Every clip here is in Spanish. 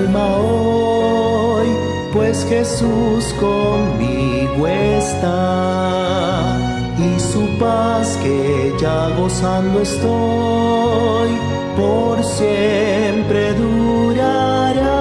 alma hoy, pues Jesús conmigo está, y su paz que ya gozando estoy, por siempre durará.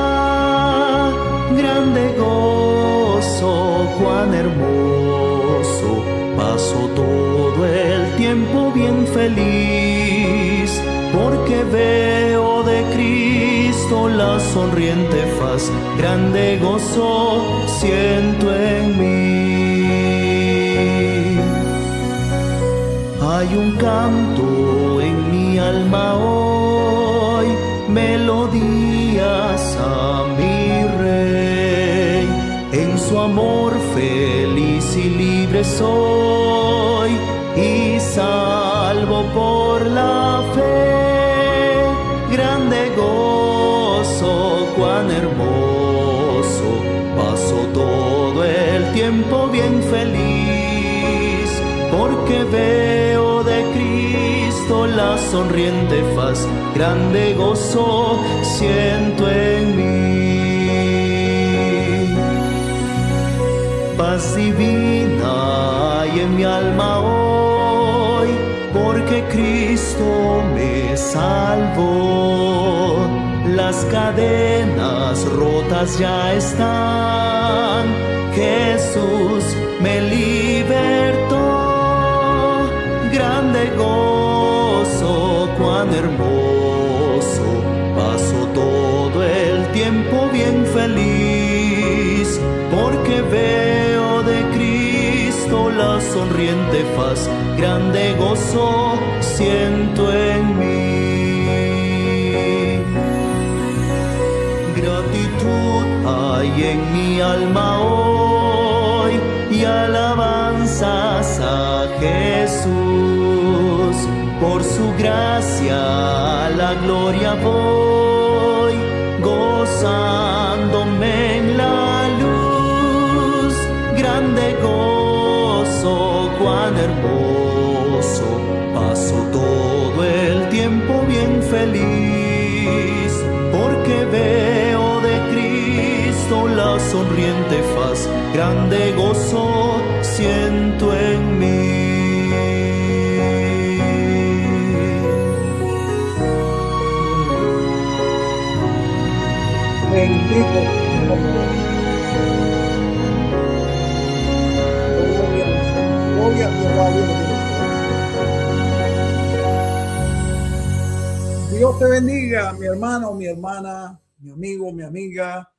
Grande gozo, cuán hermoso, paso todo el tiempo bien feliz, porque veo de Cristo la sonriente faz. Grande gozo siento en mí. Hay un canto en mi alma hoy, melodías a mi Rey. En su amor feliz y libre soy, y salvo por la fe. Grande gozo, cuán hermoso, paso todo el tiempo bien feliz, porque veo de Cristo la sonriente faz. Grande gozo siento en mí. Paz divina hay en mi alma hoy, porque Cristo me salvó. Las cadenas rotas ya están, Jesús me libertó. Grande gozo, cuán hermoso, paso todo el tiempo bien feliz, porque veo de Cristo la sonriente faz. Grande gozo siento en mí. Gratitud hay en mi alma hoy, y alabanzas a Jesús. Por su gracia a la gloria voy, gozándome en la luz. Grande gozo, cuán hermoso, paso todo el tiempo bien feliz, porque veo de Cristo la sonriente faz. Grande gozo siento en mí. Bendito. Gloria a Dios. Dios te bendiga, mi hermano, mi hermana, mi amigo, mi amiga,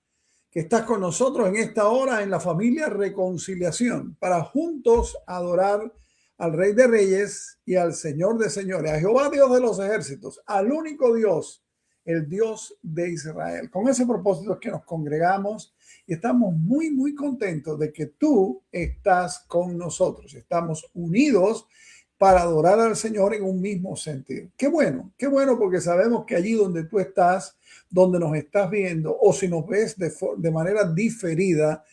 que estás con nosotros en esta hora en la familia Reconciliación, para juntos adorar al Rey de Reyes y al Señor de Señores, a Jehová Dios de los ejércitos, al único Dios, el Dios de Israel. Con ese propósito es que nos congregamos y estamos muy, muy contentos de que tú estás con nosotros. Estamos unidos para adorar al Señor en un mismo sentido. Qué bueno, porque sabemos que allí donde tú estás, donde nos estás viendo, o si nos ves de manera diferida,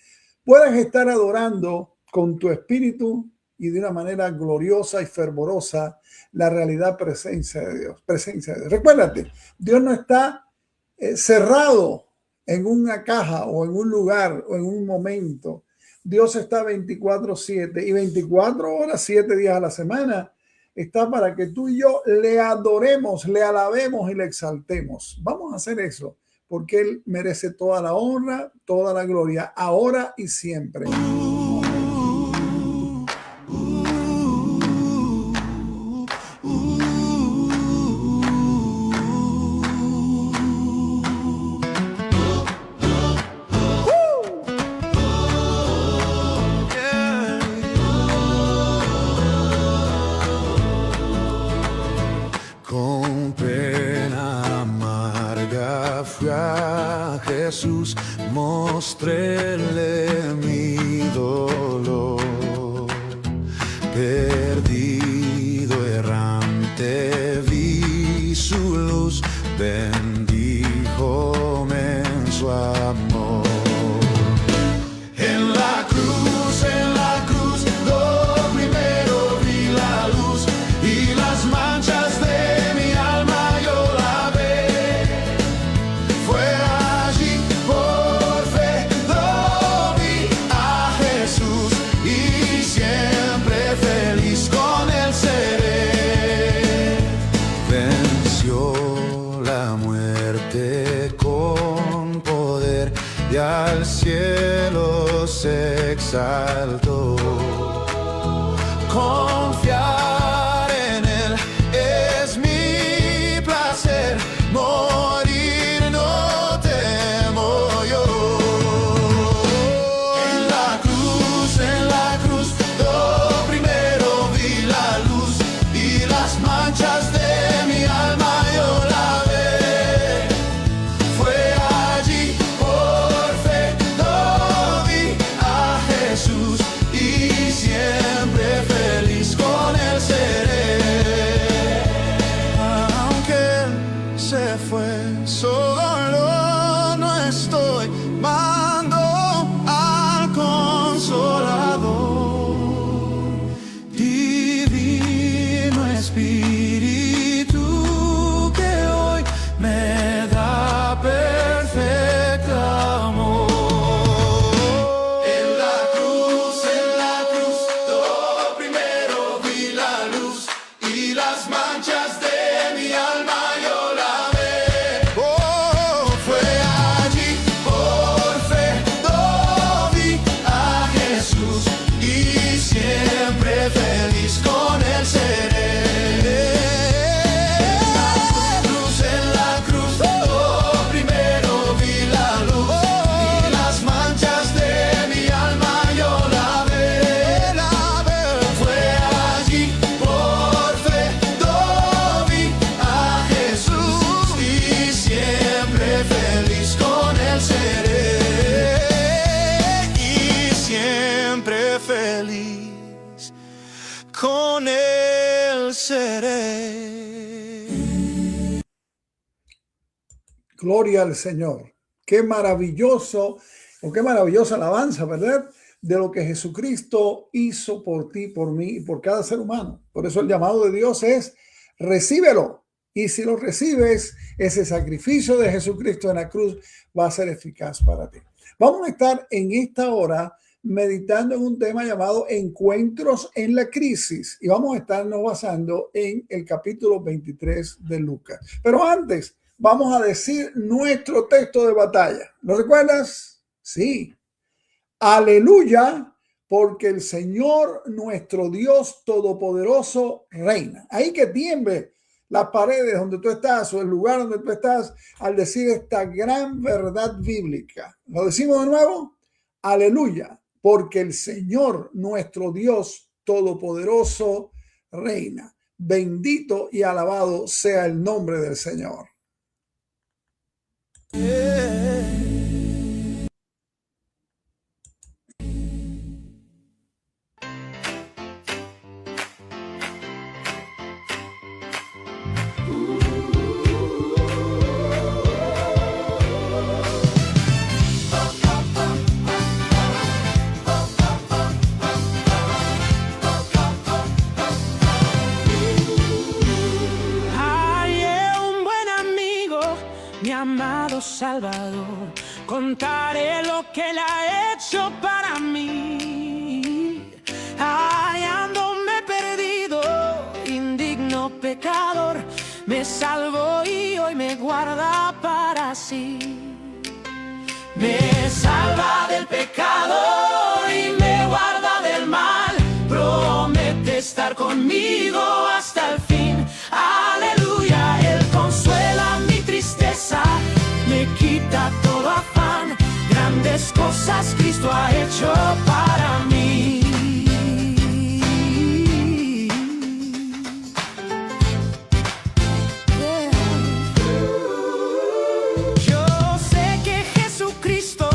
puedes estar adorando con tu espíritu y de una manera gloriosa y fervorosa la realidad presencia de Dios. Recuérdate, Dios no está cerrado en una caja o en un lugar o en un momento. Dios está 24/7 y 24 horas, 7 días a la semana. Está para que tú y yo le adoremos, le alabemos y le exaltemos. Vamos a hacer eso porque Él merece toda la honra, toda la gloria, ahora y siempre. Jesús, mostréle mi dolor, perdido, errante, vi su luz, bendíjome en su amor. En la cruz, lo primero vi la luz y las manchas de mi alma yo lavé. Fue allí cielo se exaltó. Confiar en Él es mi placer, morir no temo yo. En la cruz, yo primero vi la luz y las manchas de mi alma yo lavé. Fue allí por fe lo vi a Jesús y siempre feliz con Él seré. Aunque Él se fue, solo no estoy, mando al Consolador, Divino Espíritu que hoy me da perfecto amor. En la cruz, yo primero vi la luz y las manchas de mi alma yo lavé. Oh, fue allí por fe lo vi a Jesús y siempre feliz con Él seré. En la cruz, yo primero vi la luz y las manchas de mi alma yo lavé. Fue allí por fe lo vi a Jesús y siempre feliz con Él seré. Y siempre feliz con Él seré. Gloria al Señor. Qué maravilloso, o qué maravillosa alabanza, ¿verdad? De lo que Jesucristo hizo por ti, por mí y por cada ser humano. Por eso el llamado de Dios es: recíbelo. Y si lo recibes, ese sacrificio de Jesucristo en la cruz va a ser eficaz para ti. Vamos a estar en esta hora meditando en un tema llamado Encuentros en la Crisis. Y vamos a estarnos basando en el capítulo 23 de Lucas. Pero antes, vamos a decir nuestro texto de batalla. ¿Lo recuerdas? Sí. Aleluya, porque el Señor nuestro Dios Todopoderoso reina. Ahí que tiemble las paredes donde tú estás o el lugar donde tú estás al decir esta gran verdad bíblica. ¿Lo decimos de nuevo? Aleluya, porque el Señor nuestro Dios Todopoderoso reina. Bendito y alabado sea el nombre del Señor. Amado Salvador, contaré lo que Él ha hecho para mí. Hallándome perdido, indigno pecador, me salvó y hoy me guarda para sí. Me salva del pecado y me guarda del mal, promete estar conmigo hasta el fin. Aleluya, Él consuela mi tristeza, me quita todo afán, grandes cosas Cristo ha hecho para mí. Yo sé que Jesucristo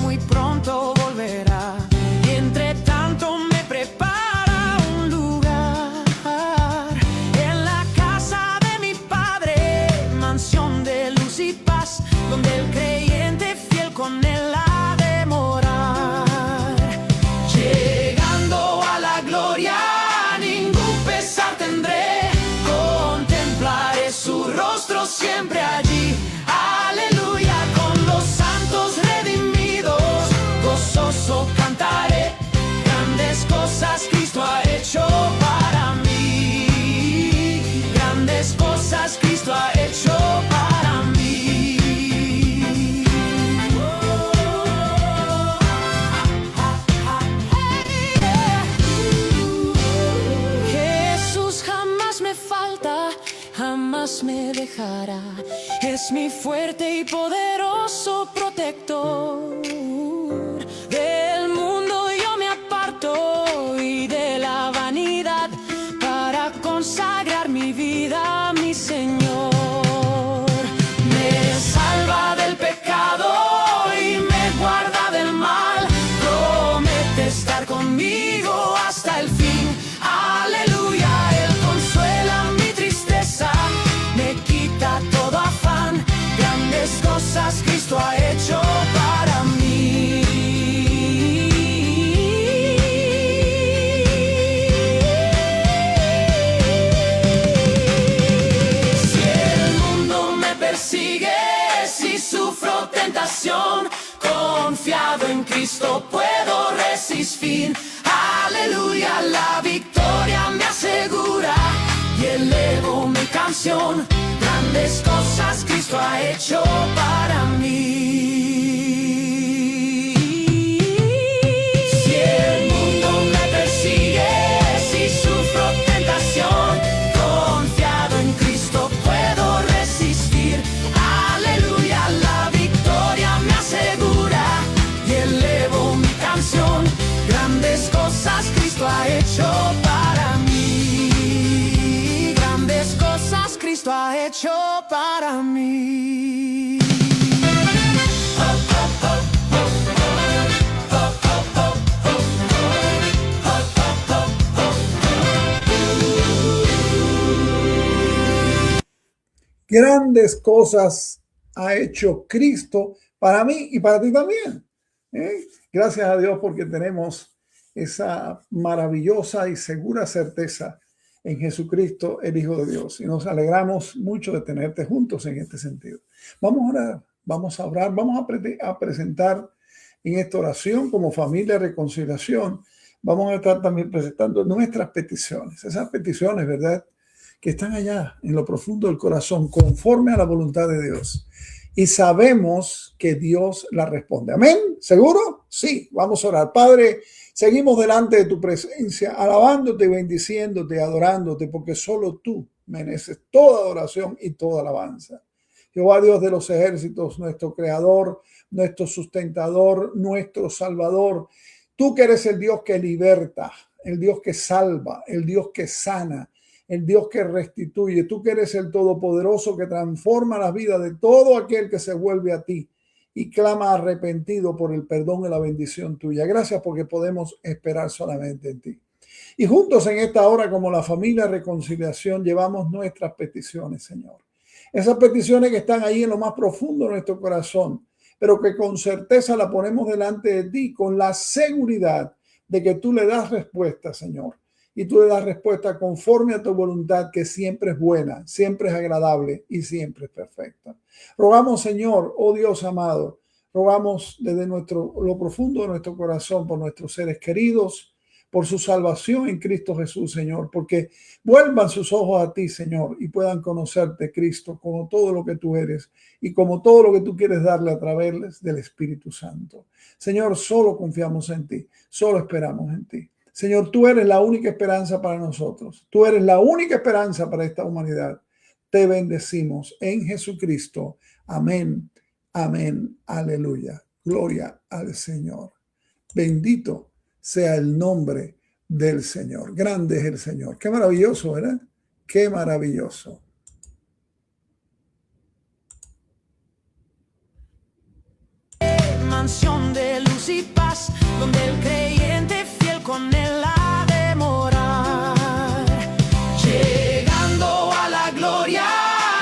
muy pronto volverá, y entre tanto me prepara un lugar en la casa de mi Padre, mansión de luz y paz, donde el creyente fiel con Él ha de morar. es mi fuerte y poderoso protector. Del mundo yo me aparto y de la vanidad para consagrar mi vida a mi Señor. Me salva del pecado y me guarda del mal. Promete estar conmigo hasta el fin. Aleluya, Él consuela mi tristeza, me quita todo afán. Grandes cosas Cristo ha hecho para mí. Si el mundo me persigue, si sufro tentación, confiado en Cristo puedo resistir. Aleluya, la victoria me asegura y elevo mi canción. Grandes cosas Cristo ha hecho para mí. Si el mundo me persigue, si sufro tentación, confiado en Cristo puedo resistir. Aleluya, la victoria me asegura y elevo mi canción. Grandes cosas Cristo ha hecho para mí. Grandes cosas Cristo ha hecho para mí. Grandes cosas ha hecho Cristo para mí y para ti también. Gracias a Dios porque tenemos esa maravillosa y segura certeza en Jesucristo, el Hijo de Dios. Y nos alegramos mucho de tenerte juntos en este sentido. Vamos a orar, vamos a orar, vamos a presentar en esta oración como familia de reconciliación. Vamos a estar también presentando nuestras peticiones, esas peticiones, ¿verdad?, que están allá en lo profundo del corazón, conforme a la voluntad de Dios. Y sabemos que Dios la responde. ¿Amén? ¿Seguro? Sí, vamos a orar. Padre, seguimos delante de tu presencia, alabándote, bendiciéndote, adorándote, porque solo tú mereces toda adoración y toda alabanza. Jehová Dios de los ejércitos, nuestro creador, nuestro sustentador, nuestro salvador. Tú que eres el Dios que liberta, el Dios que salva, el Dios que sana, el Dios que restituye. Tú que eres el Todopoderoso que transforma la vida de todo aquel que se vuelve a ti y clama arrepentido por el perdón y la bendición tuya. Gracias porque podemos esperar solamente en ti. Y juntos en esta hora, como la familia Reconciliación, llevamos nuestras peticiones, Señor. Esas peticiones que están ahí en lo más profundo de nuestro corazón, pero que con certeza la ponemos delante de ti con la seguridad de que tú le das respuesta, Señor. Y tú le das respuesta conforme a tu voluntad, que siempre es buena, siempre es agradable y siempre es perfecta. Rogamos, Señor, oh Dios amado, rogamos desde lo profundo de nuestro corazón por nuestros seres queridos, por su salvación en Cristo Jesús, Señor, porque vuelvan sus ojos a ti, Señor, y puedan conocerte, Cristo, como todo lo que tú eres y como todo lo que tú quieres darle a través del Espíritu Santo. Señor, solo confiamos en ti, solo esperamos en ti. Señor, tú eres la única esperanza para nosotros. Tú eres la única esperanza para esta humanidad. Te bendecimos en Jesucristo. Amén, amén, aleluya. Gloria al Señor. Bendito sea el nombre del Señor. Grande es el Señor. Qué maravilloso, ¿verdad? Qué maravilloso. Mansión de luz y paz, donde el creyente fiel con él ha de morar. Llegando a la gloria,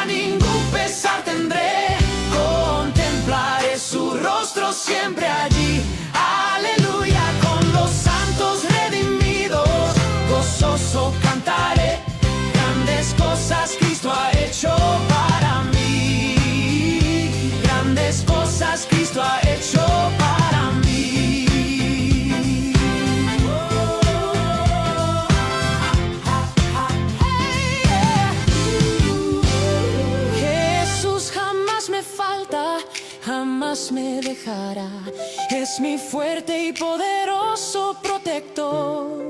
ningún pesar tendré. Contemplaré su rostro siempre allí. Aleluya, con los santos redimidos, gozoso cantaré. Grandes cosas Cristo ha hecho para mí. Grandes cosas Cristo ha hecho para mí. Jesús jamás me falta, jamás me dejará. Es mi fuerte y poderoso protector.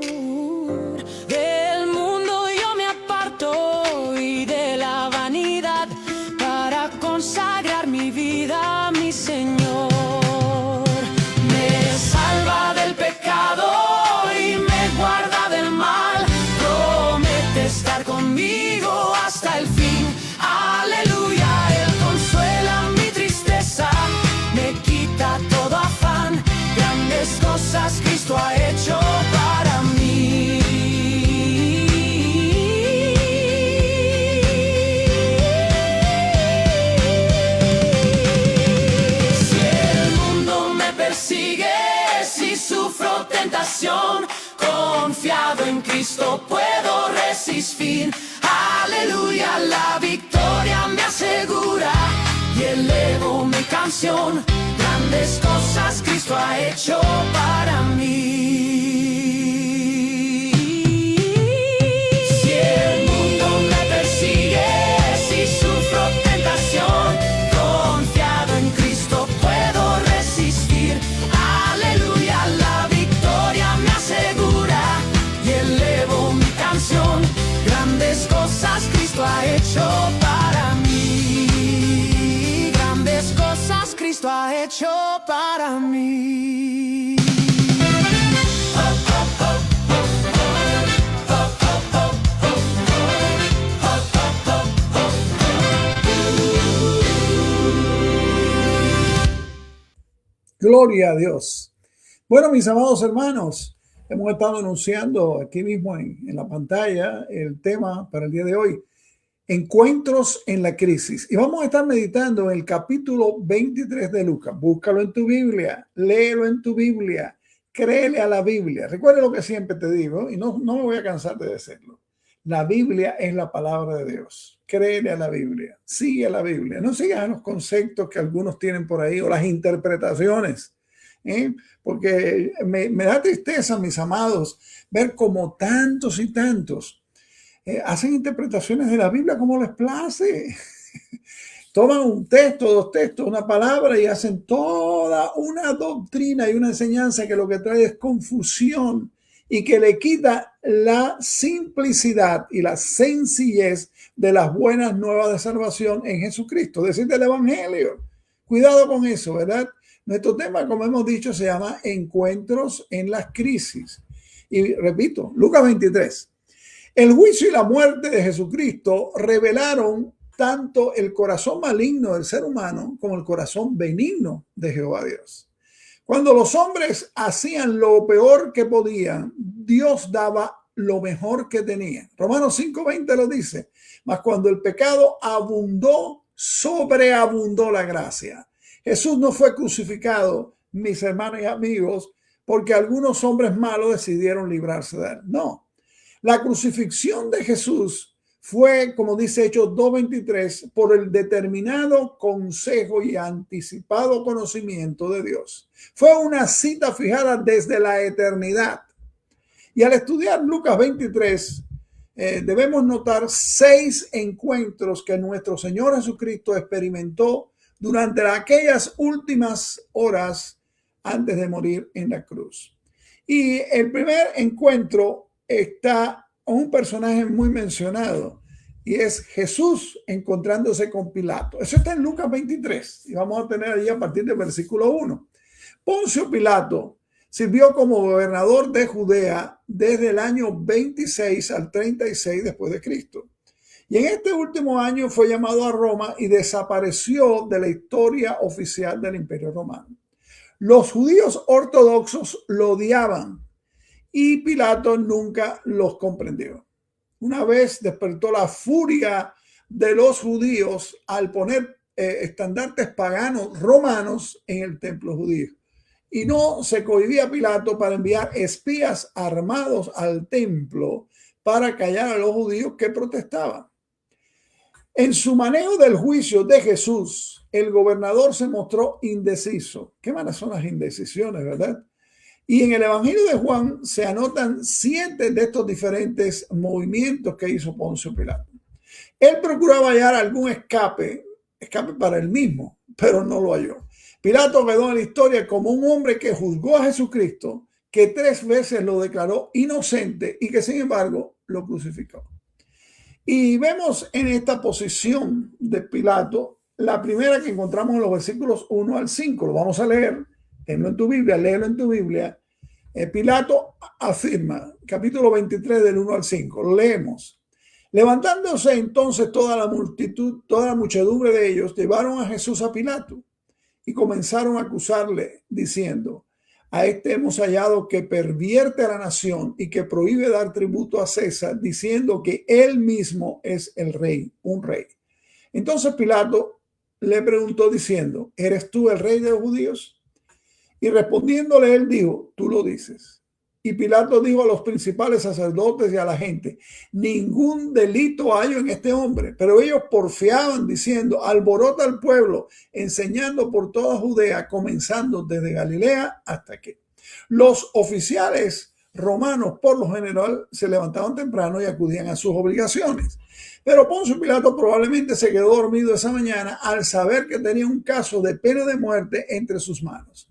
Del mundo yo me aparto y de la vanidad para consagrar cosas Cristo ha hecho para mí. Si el mundo me persigue, si sufro tentación, confiado en Cristo puedo resistir. Aleluya, la victoria me asegura y elevo mi canción. Grandes cosas Cristo ha hecho para mí. Si el mundo me persigue, si sufro tentación, confiado en Cristo puedo resistir. Aleluya, la victoria me asegura y elevo mi canción. Grandes cosas Cristo ha hecho para mí. Grandes cosas Cristo ha hecho para mí. Gloria a Dios. Bueno, mis amados hermanos, hemos estado anunciando aquí mismo en la pantalla el tema para el día de hoy: encuentros en la crisis. Y vamos a estar meditando en el capítulo 23 de Lucas. Búscalo en tu Biblia, léelo en tu Biblia, créele a la Biblia. Recuerda lo que siempre te digo, y no me voy a cansar de decirlo. La Biblia es la palabra de Dios. Créele a la Biblia, sigue a la Biblia. No sigas los conceptos que algunos tienen por ahí o las interpretaciones. Porque me da tristeza, mis amados, ver como tantos y tantos hacen interpretaciones de la Biblia como les place. Toman un texto, dos textos, una palabra y hacen toda una doctrina y una enseñanza que lo que trae es confusión y que le quita la simplicidad y la sencillez de las buenas nuevas de salvación en Jesucristo, es decir, del Evangelio. Cuidado con eso, ¿verdad? Nuestro tema, como hemos dicho, se llama encuentros en las crisis. Y repito, Lucas 23. El juicio y la muerte de Jesucristo revelaron tanto el corazón maligno del ser humano como el corazón benigno de Jehová Dios. Cuando los hombres hacían lo peor que podían, Dios daba lo mejor que tenía. Romanos 5:20 lo dice. Mas cuando el pecado abundó, sobreabundó la gracia. Jesús no fue crucificado, mis hermanos y amigos, porque algunos hombres malos decidieron librarse de él. No. La crucifixión de Jesús fue, como dice Hechos 2:23, por el determinado consejo y anticipado conocimiento de Dios. Fue una cita fijada desde la eternidad. Y al estudiar Lucas 23, debemos notar 6 encuentros que nuestro Señor Jesucristo experimentó durante aquellas últimas horas antes de morir en la cruz. Y el primer encuentro está un personaje muy mencionado y es Jesús encontrándose con Pilato. Eso está en Lucas 23 y vamos a tener allí a partir del versículo 1. Poncio Pilato sirvió como gobernador de Judea desde el año 26 al 36 después de Cristo. Y en este último año fue llamado a Roma y desapareció de la historia oficial del Imperio Romano. Los judíos ortodoxos lo odiaban y Pilato nunca los comprendió. Una vez despertó la furia de los judíos al poner estandartes paganos romanos en el templo judío. Y no se cohibía Pilato para enviar espías armados al templo para callar a los judíos que protestaban. En su manejo del juicio de Jesús, el gobernador se mostró indeciso. Qué malas son las indecisiones, ¿verdad? Y en el Evangelio de Juan se anotan 7 de estos diferentes movimientos que hizo Poncio Pilato. Él procuraba hallar algún escape para él mismo, pero no lo halló. Pilato quedó en la historia como un hombre que juzgó a Jesucristo, que 3 veces lo declaró inocente y que sin embargo lo crucificó. Y vemos en esta posición de Pilato la primera que encontramos en los versículos 1 al 5. Lo vamos a leer. Tenlo en tu Biblia, léelo en tu Biblia. Pilato afirma, capítulo 23 del 1 al 5. Lo leemos. Levantándose entonces toda la multitud, toda la muchedumbre de ellos, llevaron a Jesús a Pilato y comenzaron a acusarle, diciendo: A este hemos hallado que pervierte a la nación y que prohíbe dar tributo a César, diciendo que él mismo es el rey, un rey. Entonces Pilato le preguntó diciendo, ¿eres tú el rey de los judíos? Y respondiéndole él dijo, tú lo dices. Y Pilato dijo a los principales sacerdotes y a la gente, ningún delito hallo en este hombre. Pero ellos porfiaban diciendo, alborota al pueblo, enseñando por toda Judea, comenzando desde Galilea hasta aquí. Los oficiales romanos, por lo general, se levantaban temprano y acudían a sus obligaciones. Pero Poncio Pilato probablemente se quedó dormido esa mañana al saber que tenía un caso de pena de muerte entre sus manos.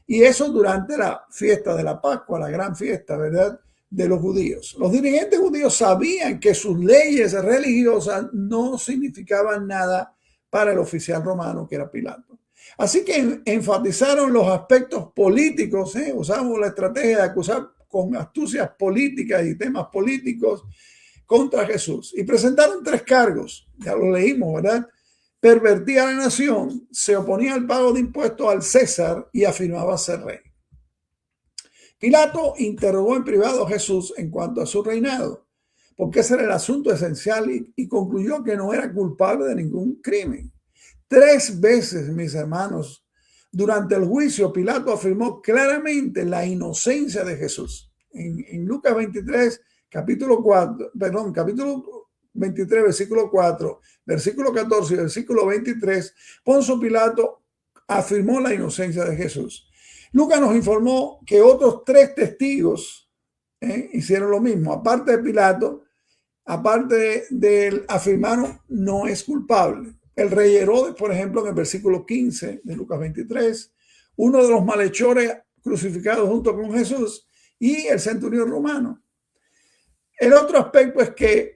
Y eso durante la fiesta de la Pascua, la gran fiesta, ¿verdad?, de los judíos. Los dirigentes judíos sabían que sus leyes religiosas no significaban nada para el oficial romano, que era Pilato. Así que enfatizaron los aspectos políticos, usamos la estrategia de acusar con astucias políticas y temas políticos contra Jesús. Y presentaron 3 cargos, ya lo leímos, ¿verdad? Pervertía a la nación, se oponía al pago de impuestos al César y afirmaba ser rey. Pilato interrogó en privado a Jesús en cuanto a su reinado, porque ese era el asunto esencial y concluyó que no era culpable de ningún crimen. 3 veces, mis hermanos, durante el juicio, Pilato afirmó claramente la inocencia de Jesús. En Lucas 23, capítulo 23, versículo 4, versículo 14 y versículo 23, Poncio Pilato afirmó la inocencia de Jesús. Lucas nos informó que otros 3 testigos hicieron lo mismo. Aparte de Pilato, aparte de él, afirmaron no es culpable. El rey Herodes, por ejemplo, en el versículo 15 de Lucas 23, uno de los malhechores crucificados junto con Jesús y el centurión romano. El otro aspecto es que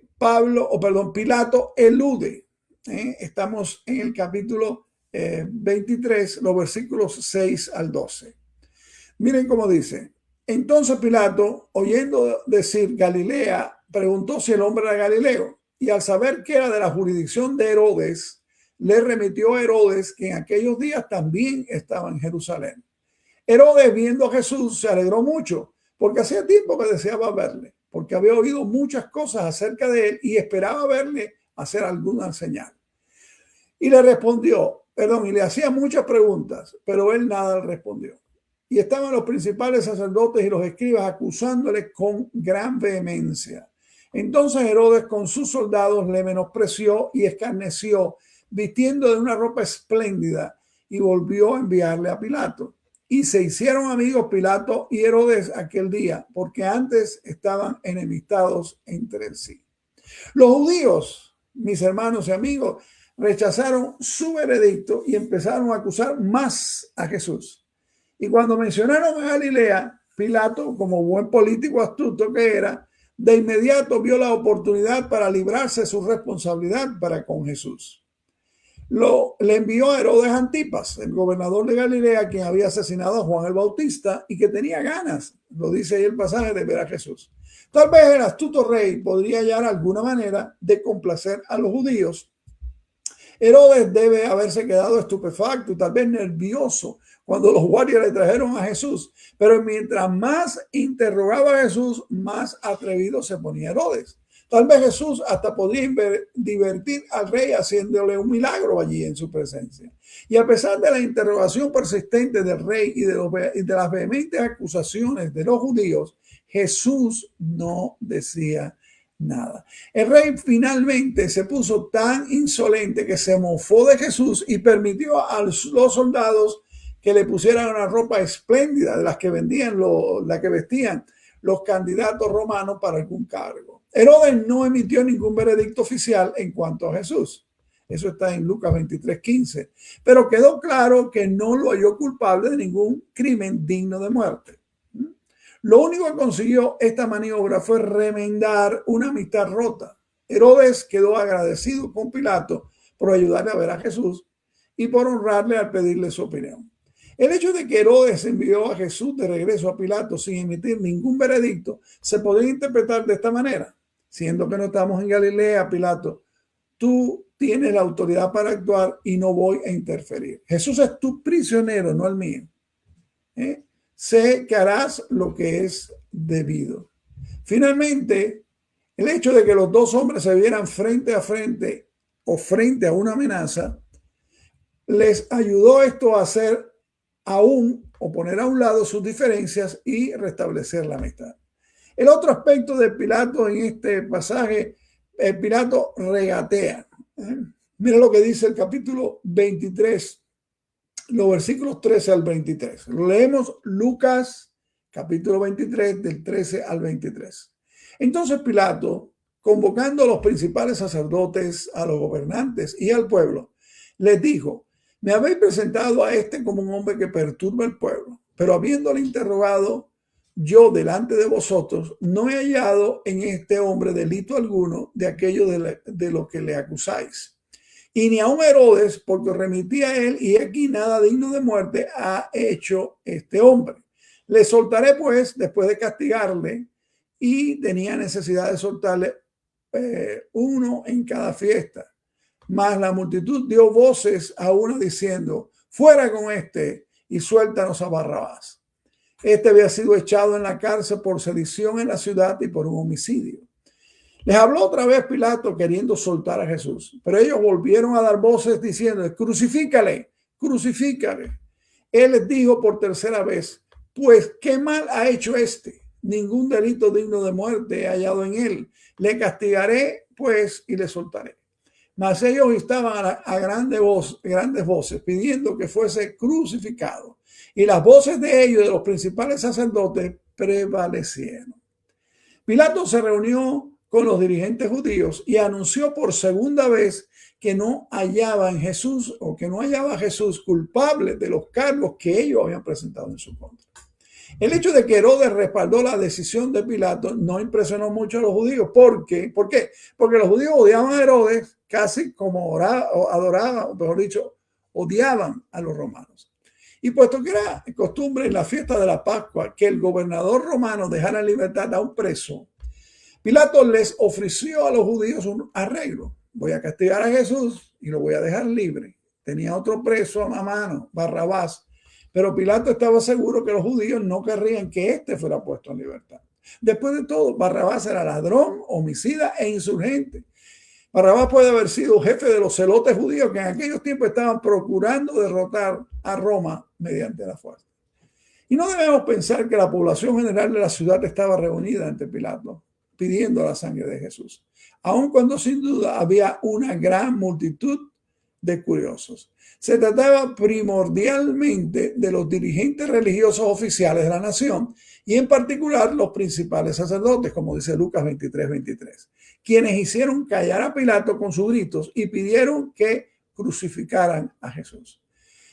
Pilato elude. Estamos en el capítulo 23, los versículos 6 al 12. Miren cómo dice. Entonces Pilato, oyendo decir Galilea, preguntó si el hombre era Galileo. Y al saber que era de la jurisdicción de Herodes, le remitió a Herodes, que en aquellos días también estaba en Jerusalén. Herodes, viendo a Jesús, se alegró mucho, porque hacía tiempo que deseaba verle, porque había oído muchas cosas acerca de él y esperaba verle hacer alguna señal. Y le y le hacía muchas preguntas, pero él nada le respondió. Y estaban los principales sacerdotes y los escribas acusándole con gran vehemencia. Entonces Herodes con sus soldados le menospreció y escarneció, vistiendo de una ropa espléndida, y volvió a enviarle a Pilato. Y se hicieron amigos Pilato y Herodes aquel día, porque antes estaban enemistados entre sí. Los judíos, mis hermanos y amigos, rechazaron su veredicto y empezaron a acusar más a Jesús. Y cuando mencionaron a Galilea, Pilato, como buen político astuto que era, de inmediato vio la oportunidad para librarse de su responsabilidad para con Jesús. Le envió a Herodes Antipas, el gobernador de Galilea, quien había asesinado a Juan el Bautista y que tenía ganas, lo dice ahí el pasaje, de ver a Jesús. Tal vez el astuto rey podría hallar alguna manera de complacer a los judíos. Herodes debe haberse quedado estupefacto y tal vez nervioso cuando los guardias le trajeron a Jesús. Pero mientras más interrogaba a Jesús, más atrevido se ponía Herodes. Tal vez Jesús hasta podría divertir al rey haciéndole un milagro allí en su presencia. Y a pesar de la interrogación persistente del rey y de las vehementes acusaciones de los judíos, Jesús no decía nada. El rey finalmente se puso tan insolente que se mofó de Jesús y permitió a los soldados que le pusieran una ropa espléndida de las que vestían los candidatos romanos para algún cargo. Herodes no emitió ningún veredicto oficial en cuanto a Jesús. Eso está en Lucas 23:15. Pero quedó claro que no lo halló culpable de ningún crimen digno de muerte. Lo único que consiguió esta maniobra fue remendar una amistad rota. Herodes quedó agradecido con Pilato por ayudarle a ver a Jesús y por honrarle al pedirle su opinión. El hecho de que Herodes envió a Jesús de regreso a Pilato sin emitir ningún veredicto se podría interpretar de esta manera. Siendo que no estamos en Galilea, Pilato, tú tienes la autoridad para actuar y no voy a interferir. Jesús es tu prisionero, no el mío. sé que harás lo que es debido. Finalmente, el hecho de que los dos hombres se vieran frente a frente o frente a una amenaza, les ayudó esto a hacer aún o poner a un lado sus diferencias y restablecer la amistad. El otro aspecto de Pilato en este pasaje, Pilato regatea. Mira lo que dice el capítulo 23, los versículos 13 al 23. Leemos Lucas capítulo 23 del 13 al 23. Entonces Pilato, convocando a los principales sacerdotes, a los gobernantes y al pueblo, les dijo: me habéis presentado a este como un hombre que perturba el pueblo, pero habiéndole interrogado yo delante de vosotros, no he hallado en este hombre delito alguno de aquello de lo que le acusáis. Y ni aun Herodes, porque os remití a él, y aquí nada digno de muerte ha hecho este hombre. Le soltaré pues después de castigarle, y tenía necesidad de soltarle uno en cada fiesta. Mas la multitud dio voces a una diciendo: fuera con este y suéltanos a Barrabás. Este había sido echado en la cárcel por sedición en la ciudad y por un homicidio. Les habló otra vez Pilato queriendo soltar a Jesús, pero ellos volvieron a dar voces diciendo: crucifícale, crucifícale. Él les dijo por tercera vez: pues qué mal ha hecho este, ningún delito digno de muerte he hallado en él. Le castigaré pues y le soltaré. Mas ellos estaban a grandes voces pidiendo que fuese crucificado, y las voces de ellos, de los principales sacerdotes, prevalecieron. Pilato se reunió con los dirigentes judíos y anunció por segunda vez que no hallaba en Jesús, o que no hallaba a Jesús culpable de los cargos que ellos habían presentado en su contra. El hecho de que Herodes respaldó la decisión de Pilato no impresionó mucho a los judíos. ¿Por qué? Porque los judíos odiaban a Herodes casi como adoraban, o mejor dicho, odiaban a los romanos. Y puesto que era costumbre en la fiesta de la Pascua que el gobernador romano dejara en libertad a un preso, Pilato les ofreció a los judíos un arreglo. Voy a castigar a Jesús y lo voy a dejar libre. Tenía otro preso a mano, Barrabás. Pero Pilato estaba seguro que los judíos no querrían que éste fuera puesto en libertad. Después de todo, Barrabás era ladrón, homicida e insurgente. Barrabás puede haber sido jefe de los celotes judíos que en aquellos tiempos estaban procurando derrotar a Roma mediante la fuerza. Y no debemos pensar que la población general de la ciudad estaba reunida ante Pilato pidiendo la sangre de Jesús, aun cuando sin duda había una gran multitud de curiosos. Se trataba primordialmente de los dirigentes religiosos oficiales de la nación, y en particular los principales sacerdotes, como dice Lucas 23, quienes hicieron callar a Pilato con sus gritos y pidieron que crucificaran a Jesús.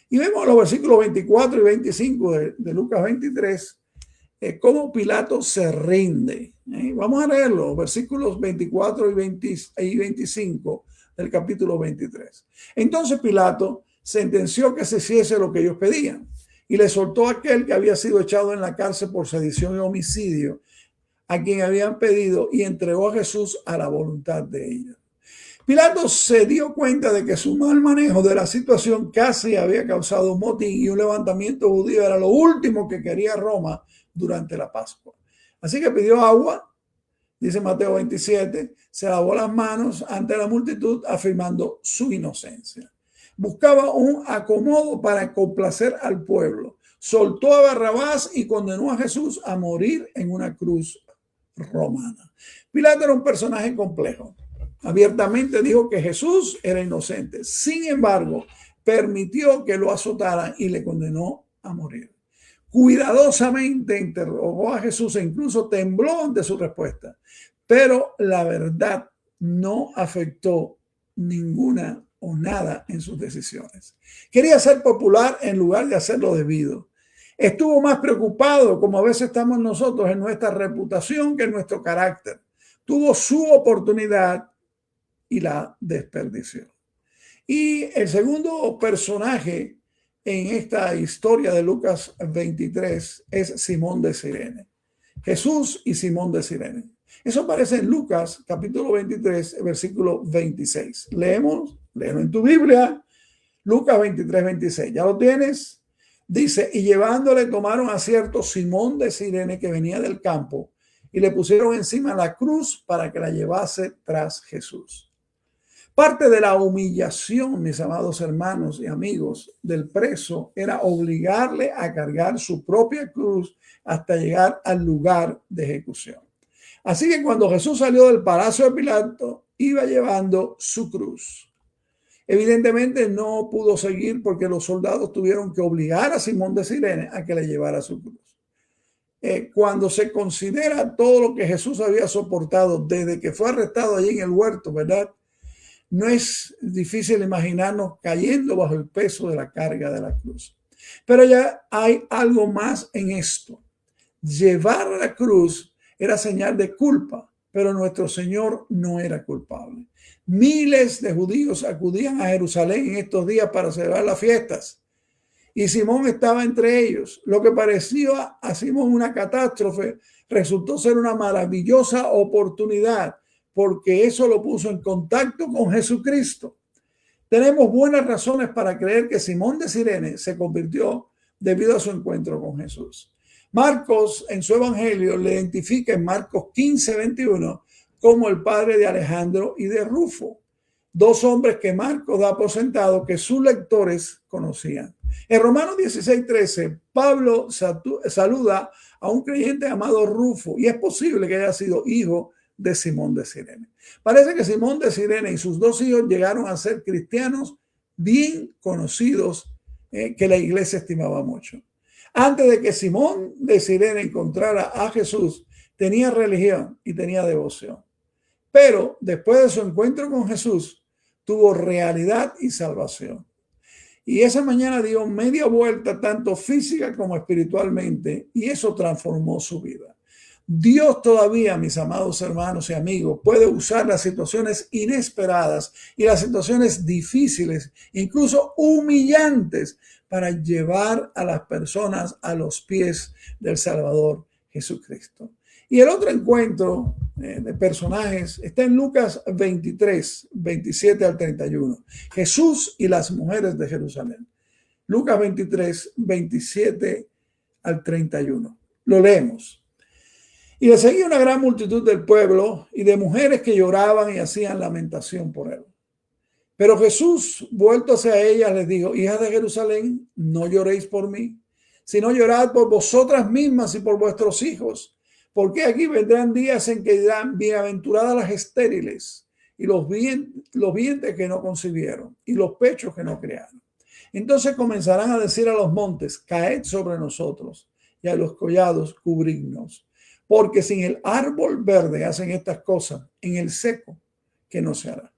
Y vemos los versículos 24 y 25 de Lucas 23, cómo Pilato se rinde. Vamos a leerlo, versículos 24 y 25 del capítulo 23. Entonces Pilato sentenció que se hiciese lo que ellos pedían, y le soltó a aquel que había sido echado en la cárcel por sedición y homicidio, a quien habían pedido, y entregó a Jesús a la voluntad de ellos. Pilato se dio cuenta de que su mal manejo de la situación casi había causado un motín y un levantamiento judío era lo último que quería Roma durante la Pascua. Así que pidió agua, dice Mateo 27, se lavó las manos ante la multitud afirmando su inocencia. Buscaba un acomodo para complacer al pueblo. Soltó a Barrabás y condenó a Jesús a morir en una cruz romana. Pilato era un personaje complejo. Abiertamente dijo que Jesús era inocente. Sin embargo, permitió que lo azotaran y le condenó a morir. Cuidadosamente interrogó a Jesús e incluso tembló ante su respuesta. Pero la verdad no afectó ninguna o nada en sus decisiones. Quería ser popular en lugar de hacer lo debido. Estuvo más preocupado, como a veces estamos nosotros, en nuestra reputación que en nuestro carácter. Tuvo su oportunidad y la desperdició. Y el segundo personaje en esta historia de Lucas 23 es Simón de Cirene. Jesús y Simón de Cirene. Eso aparece en Lucas capítulo 23, versículo 26. Léelo en tu Biblia, Lucas 23, 26. ¿Ya lo tienes? Dice, y llevándole tomaron a cierto Simón de Cirene que venía del campo y le pusieron encima la cruz para que la llevase tras Jesús. Parte de la humillación, mis amados hermanos y amigos, del preso era obligarle a cargar su propia cruz hasta llegar al lugar de ejecución. Así que cuando Jesús salió del palacio de Pilato, iba llevando su cruz. Evidentemente no pudo seguir porque los soldados tuvieron que obligar a Simón de Cirene a que le llevara su cruz. Cuando se considera todo lo que Jesús había soportado desde que fue arrestado allí en el huerto, ¿verdad? No es difícil imaginarnos cayendo bajo el peso de la carga de la cruz. Pero ya hay algo más en esto. Llevar la cruz era señal de culpa, pero nuestro Señor no era culpable. Miles de judíos acudían a Jerusalén en estos días para celebrar las fiestas. Y Simón estaba entre ellos. Lo que parecía a Simón una catástrofe resultó ser una maravillosa oportunidad, porque eso lo puso en contacto con Jesucristo. Tenemos buenas razones para creer que Simón de Cirene se convirtió debido a su encuentro con Jesús. Marcos en su evangelio le identifica en Marcos 15:21 como el padre de Alejandro y de Rufo, dos hombres que Marcos da por sentado que sus lectores conocían. En Romanos 16:13, Pablo saluda a un creyente llamado Rufo y es posible que haya sido hijo de Simón de Cirene. Parece que Simón de Cirene y sus dos hijos llegaron a ser cristianos bien conocidos que la iglesia estimaba mucho. Antes de que Simón de Cirene encontrara a Jesús, tenía religión y tenía devoción. Pero después de su encuentro con Jesús, tuvo realidad y salvación. Y esa mañana dio media vuelta, tanto física como espiritualmente, y eso transformó su vida. Dios todavía, mis amados hermanos y amigos, puede usar las situaciones inesperadas y las situaciones difíciles, incluso humillantes, para llevar a las personas a los pies del Salvador Jesucristo. Y el otro encuentro de personajes está en Lucas 23, 27 al 31. Jesús y las mujeres de Jerusalén. Lucas 23, 27 al 31. Lo leemos. Y le seguía una gran multitud del pueblo y de mujeres que lloraban y hacían lamentación por él. Pero Jesús, vuelto hacia ellas, les dijo: hijas de Jerusalén, no lloréis por mí, sino llorad por vosotras mismas y por vuestros hijos. Porque aquí vendrán días en que dirán: bienaventuradas las estériles y los vientres que no concibieron y los pechos que no criaron. Entonces comenzarán a decir a los montes: caed sobre nosotros, y a los collados cubridnos. Porque sin el árbol verde hacen estas cosas, en el seco que no se hará.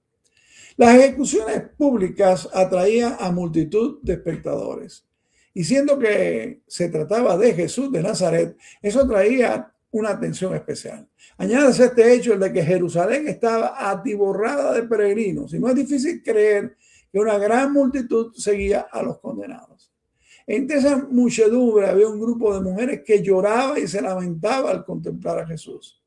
Las ejecuciones públicas atraían a multitud de espectadores. Y siendo que se trataba de Jesús de Nazaret, eso traía una atención especial. Añádese este hecho, el de que Jerusalén estaba atiborrada de peregrinos. Y no es difícil creer que una gran multitud seguía a los condenados. Entre esa muchedumbre había un grupo de mujeres que lloraba y se lamentaba al contemplar a Jesús.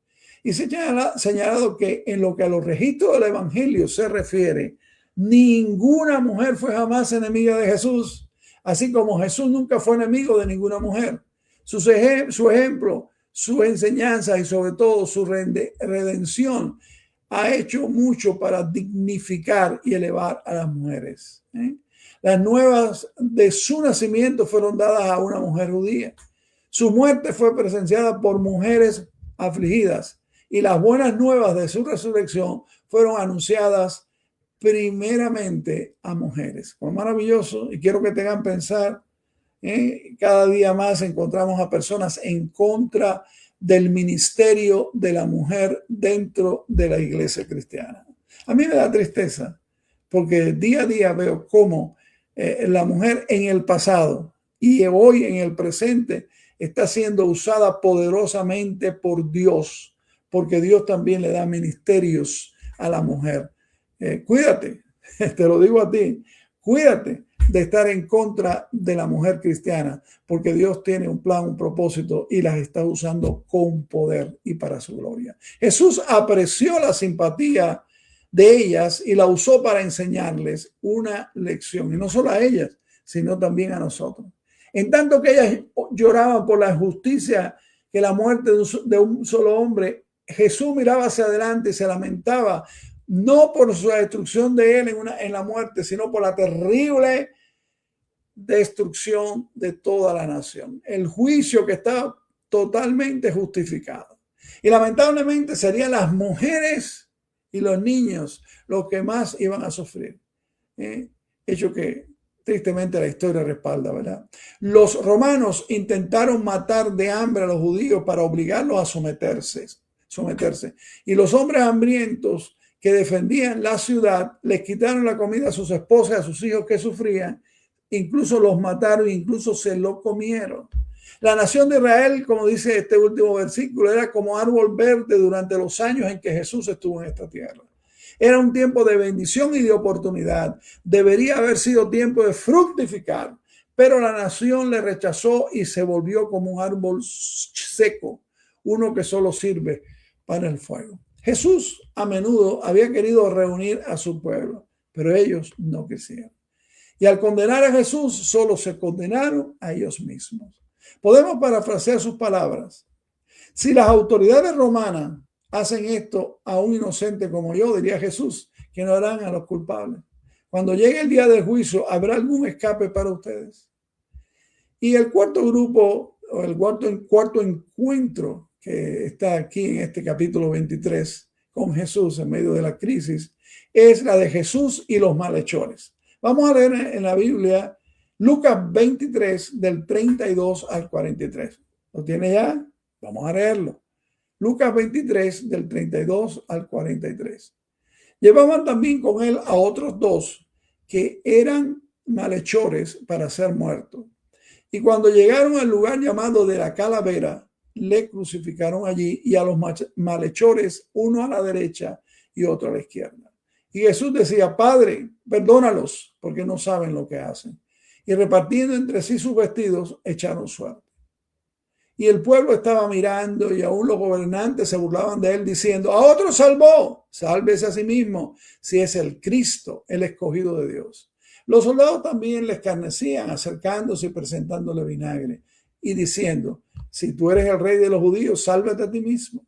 Y se ha señalado que en lo que a los registros del Evangelio se refiere, ninguna mujer fue jamás enemiga de Jesús, así como Jesús nunca fue enemigo de ninguna mujer. Su ejemplo, su enseñanza y sobre todo su redención ha hecho mucho para dignificar y elevar a las mujeres. Las nuevas de su nacimiento fueron dadas a una mujer judía. Su muerte fue presenciada por mujeres afligidas y las buenas nuevas de su resurrección fueron anunciadas primeramente a mujeres. Fue maravilloso y quiero que tengan pensar, cada día más encontramos a personas en contra del ministerio de la mujer dentro de la iglesia cristiana. A mí me da tristeza porque día a día veo cómo la mujer en el pasado y hoy en el presente está siendo usada poderosamente por Dios, porque Dios también le da ministerios a la mujer. Cuídate, te lo digo a ti, cuídate de estar en contra de la mujer cristiana, porque Dios tiene un plan, un propósito y las está usando con poder y para su gloria. Jesús apreció la simpatía de ellas y la usó para enseñarles una lección, y no solo a ellas, sino también a nosotros. En tanto que ellas lloraban por la injusticia que la muerte de un solo hombre, Jesús miraba hacia adelante y se lamentaba, no por su destrucción de él en la muerte, sino por la terrible destrucción de toda la nación. El juicio que estaba totalmente justificado. Y lamentablemente serían las mujeres y los niños los que más iban a sufrir. Hecho que tristemente la historia respalda, ¿verdad? Los romanos intentaron matar de hambre a los judíos para obligarlos a someterse. Y los hombres hambrientos que defendían la ciudad les quitaron la comida a sus esposas, a sus hijos que sufrían, incluso los mataron, incluso se lo comieron. La nación de Israel, como dice este último versículo, era como árbol verde durante los años en que Jesús estuvo en esta tierra. Era un tiempo de bendición y de oportunidad. Debería haber sido tiempo de fructificar, pero la nación le rechazó y se volvió como un árbol seco, uno que solo sirve para el fuego. Jesús a menudo había querido reunir a su pueblo, pero ellos no quisieron. Y al condenar a Jesús, solo se condenaron a ellos mismos. Podemos parafrasear sus palabras. Si las autoridades romanas hacen esto a un inocente como yo, diría Jesús, que no harán a los culpables. Cuando llegue el día del juicio, ¿habrá algún escape para ustedes? Y el cuarto grupo, o el cuarto encuentro que está aquí en este capítulo 23 con Jesús en medio de la crisis, es la de Jesús y los malhechores. Vamos a leer en la Biblia Lucas 23 del 32 al 43. ¿Lo tiene ya? Vamos a leerlo. Lucas 23 del 32 al 43. Llevaban también con él a otros dos que eran malhechores para ser muertos. Y cuando llegaron al lugar llamado de la Calavera, le crucificaron allí y a los malhechores, uno a la derecha y otro a la izquierda. Y Jesús decía, Padre, perdónalos porque no saben lo que hacen. Y repartiendo entre sí sus vestidos, echaron suerte. Y el pueblo estaba mirando y aún los gobernantes se burlaban de él diciendo, a otro salvó, sálvese a sí mismo si es el Cristo, el escogido de Dios. Los soldados también le escarnecían acercándose y presentándole vinagre y diciendo, si tú eres el rey de los judíos, sálvate a ti mismo.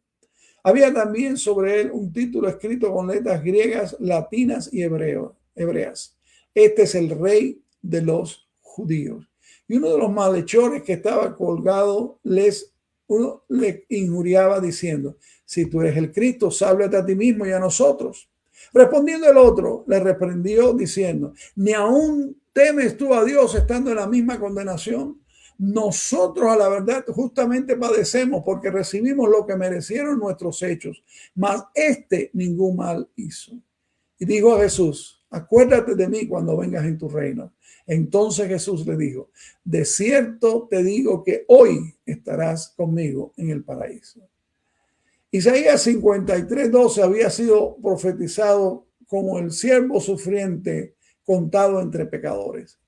Había también sobre él un título escrito con letras griegas, latinas y hebreas. Este es el rey de los judíos. Y uno de los malhechores que estaba colgado le injuriaba diciendo, si tú eres el Cristo, sálvate a ti mismo y a nosotros. Respondiendo el otro, le reprendió diciendo, ¿ni aún temes tú a Dios estando en la misma condenación? Nosotros a la verdad justamente padecemos porque recibimos lo que merecieron nuestros hechos, mas este ningún mal hizo. Y dijo a Jesús, acuérdate de mí cuando vengas en tu reino. Entonces Jesús le dijo, de cierto te digo que hoy estarás conmigo en el paraíso. Isaías 53:12 había sido profetizado como el siervo sufriente contado entre pecadores.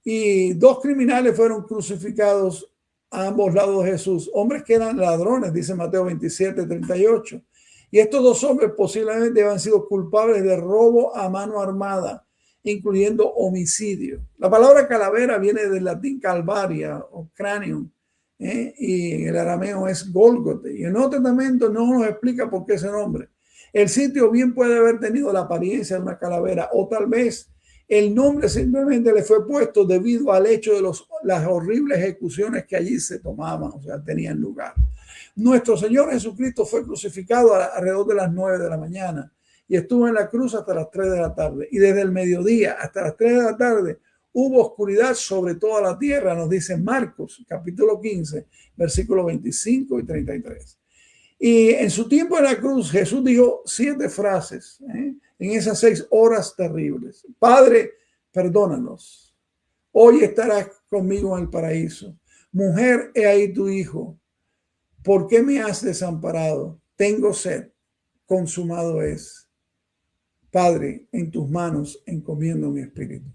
Y dos criminales fueron crucificados a ambos lados de Jesús, hombres que eran ladrones, dice Mateo 27:38. Y estos dos hombres posiblemente habían sido culpables de robo a mano armada, incluyendo homicidio. La palabra calavera viene del latín calvaria o cranium, y en el arameo es Gólgota. Y el Nuevo Testamento no nos explica por qué ese nombre. El sitio bien puede haber tenido la apariencia de una calavera, o tal vez el nombre simplemente le fue puesto debido al hecho de las horribles ejecuciones que allí se tomaban, o sea, tenían lugar. Nuestro Señor Jesucristo fue crucificado alrededor de las 9 de la mañana y estuvo en la cruz hasta las 3 de la tarde. Y desde el mediodía hasta las 3 de la tarde hubo oscuridad sobre toda la tierra, nos dice Marcos, capítulo 15, versículos 25 y 33. Y en su tiempo en la cruz, Jesús dijo 7 frases, en esas 6 horas terribles. Padre, perdónanos. Hoy estarás conmigo en el paraíso. Mujer, he ahí tu hijo. ¿Por qué me has desamparado? Tengo sed. Consumado es. Padre, en tus manos encomiendo mi espíritu.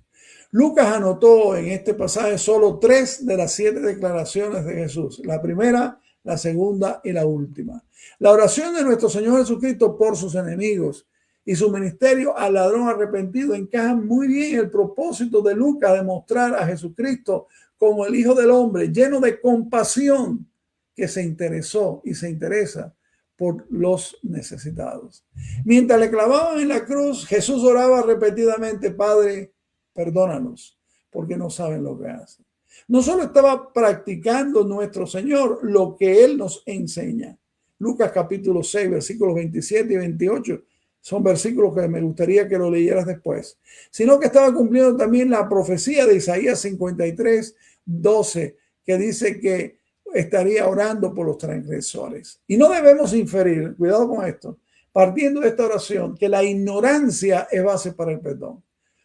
Lucas anotó en este pasaje solo 3 de las 7 declaraciones de Jesús. La primera, la segunda y la última. La oración de nuestro Señor Jesucristo por sus enemigos y su ministerio al ladrón arrepentido encajan muy bien en el propósito de Lucas de mostrar a Jesucristo como el Hijo del Hombre, lleno de compasión, que se interesó y se interesa por los necesitados. Mientras le clavaban en la cruz, Jesús oraba repetidamente: Padre, perdónanos, porque no saben lo que hacen. No solo estaba practicando nuestro Señor lo que Él nos enseña. Lucas capítulo 6, versículos 27 y 28 son versículos que me gustaría que lo leyeras después, sino que estaba cumpliendo también la profecía de Isaías 53, 12, que dice que estaría orando por los transgresores. Y no debemos inferir, cuidado con esto, partiendo de esta oración, que la ignorancia es base para el perdón,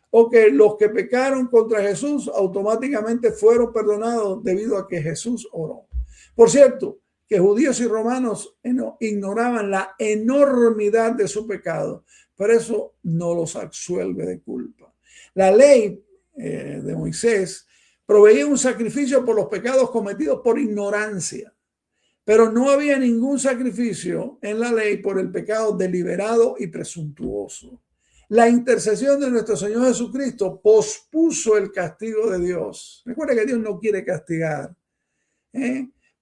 o que los que pecaron contra Jesús automáticamente fueron perdonados debido a que Jesús oró. Por cierto, que judíos y romanos ignoraban la enormidad de su pecado, pero eso no los absuelve de culpa. La ley de Moisés proveía un sacrificio por los pecados cometidos por ignorancia, pero no había ningún sacrificio en la ley por el pecado deliberado y presuntuoso. La intercesión de nuestro Señor Jesucristo pospuso el castigo de Dios. Recuerda que Dios no quiere castigar,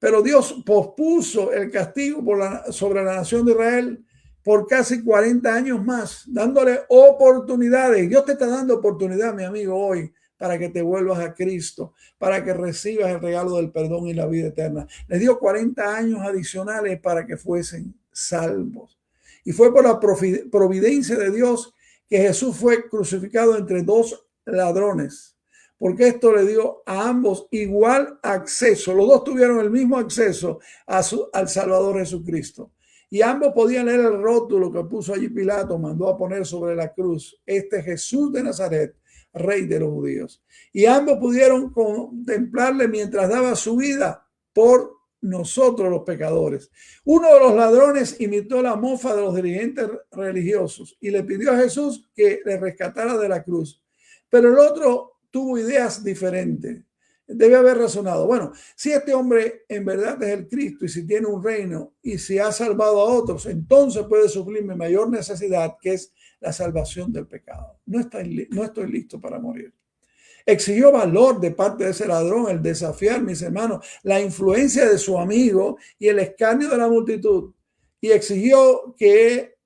pero Dios pospuso el castigo sobre la nación de Israel por casi 40 años más, dándole oportunidades. Dios te está dando oportunidad, mi amigo, hoy, para que te vuelvas a Cristo, para que recibas el regalo del perdón y la vida eterna. Les dio 40 años adicionales para que fuesen salvos. Y fue por la providencia de Dios que Jesús fue crucificado entre dos ladrones, porque esto le dio a ambos igual acceso. Los dos tuvieron el mismo acceso al Salvador Jesucristo. Y ambos podían leer el rótulo que puso allí Pilato, mandó a poner sobre la cruz: este Jesús de Nazaret, Rey de los judíos. Y ambos pudieron contemplarle mientras daba su vida por nosotros los pecadores. Uno de los ladrones imitó la mofa de los dirigentes religiosos y le pidió a Jesús que le rescatara de la cruz. Pero el otro tuvo ideas diferentes. Debe haber razonado: bueno, si este hombre en verdad es el Cristo y si tiene un reino y si ha salvado a otros, entonces puede suplir mi mayor necesidad, que es la salvación del pecado. No estoy listo para morir. Exigió valor de parte de ese ladrón el desafiar, mis hermanos, la influencia de su amigo y el escarnio de la multitud. Y exigió que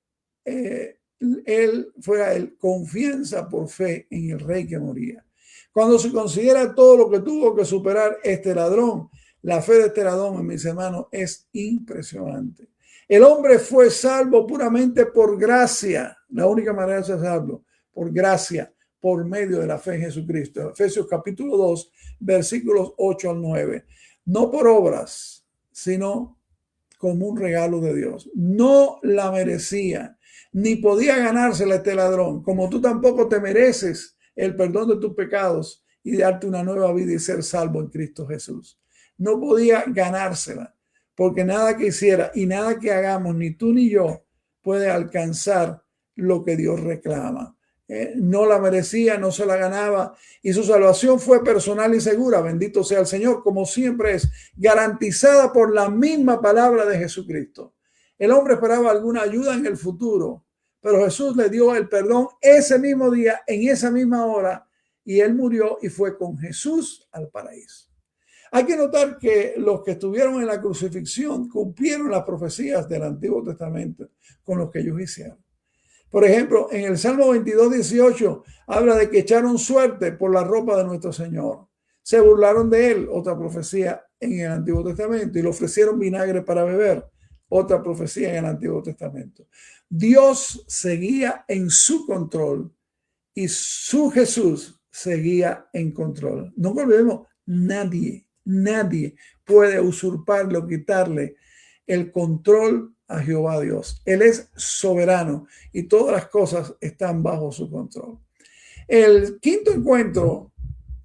él fuera el confianza por fe en el rey que moría. Cuando se considera todo lo que tuvo que superar este ladrón, la fe de este ladrón, mis hermanos, es impresionante. El hombre fue salvo puramente por gracia. La única manera de ser salvo, por gracia, por medio de la fe en Jesucristo. Efesios capítulo 2, versículos 8 al 9. No por obras, sino como un regalo de Dios. No la merecía, ni podía ganársela este ladrón, como tú tampoco te mereces el perdón de tus pecados y darte una nueva vida y ser salvo en Cristo Jesús. No podía ganársela, porque nada que hiciera y nada que hagamos, ni tú ni yo, puede alcanzar lo que Dios reclama. No la merecía, no se la ganaba, y su salvación fue personal y segura, bendito sea el Señor, como siempre es, garantizada por la misma palabra de Jesucristo. El hombre esperaba alguna ayuda en el futuro, pero Jesús le dio el perdón ese mismo día, en esa misma hora, y él murió y fue con Jesús al paraíso. Hay que notar que los que estuvieron en la crucifixión cumplieron las profecías del Antiguo Testamento con los que ellos hicieron. Por ejemplo, en el Salmo 22, 18, habla de que echaron suerte por la ropa de nuestro Señor. Se burlaron de él, otra profecía en el Antiguo Testamento, y le ofrecieron vinagre para beber, otra profecía en el Antiguo Testamento. Dios seguía en su control y su Jesús seguía en control. No olvidemos, nadie puede usurparle o quitarle el control a Jehová Dios. Él es soberano y todas las cosas están bajo su control. El quinto encuentro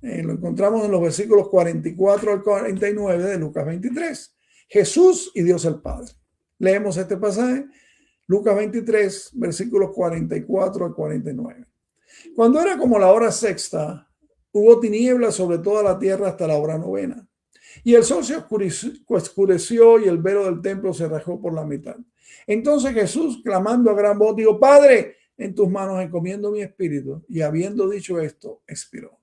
lo encontramos en los versículos 44 al 49 de Lucas 23. Jesús y Dios el Padre. Leemos este pasaje, Lucas 23, versículos 44 al 49. Cuando era como la hora sexta, hubo tinieblas sobre toda la tierra hasta la hora novena. Y el sol se oscureció y el velo del templo se rajó por la mitad. Entonces Jesús, clamando a gran voz, dijo: Padre, en tus manos encomiendo mi espíritu. Y habiendo dicho esto, expiró.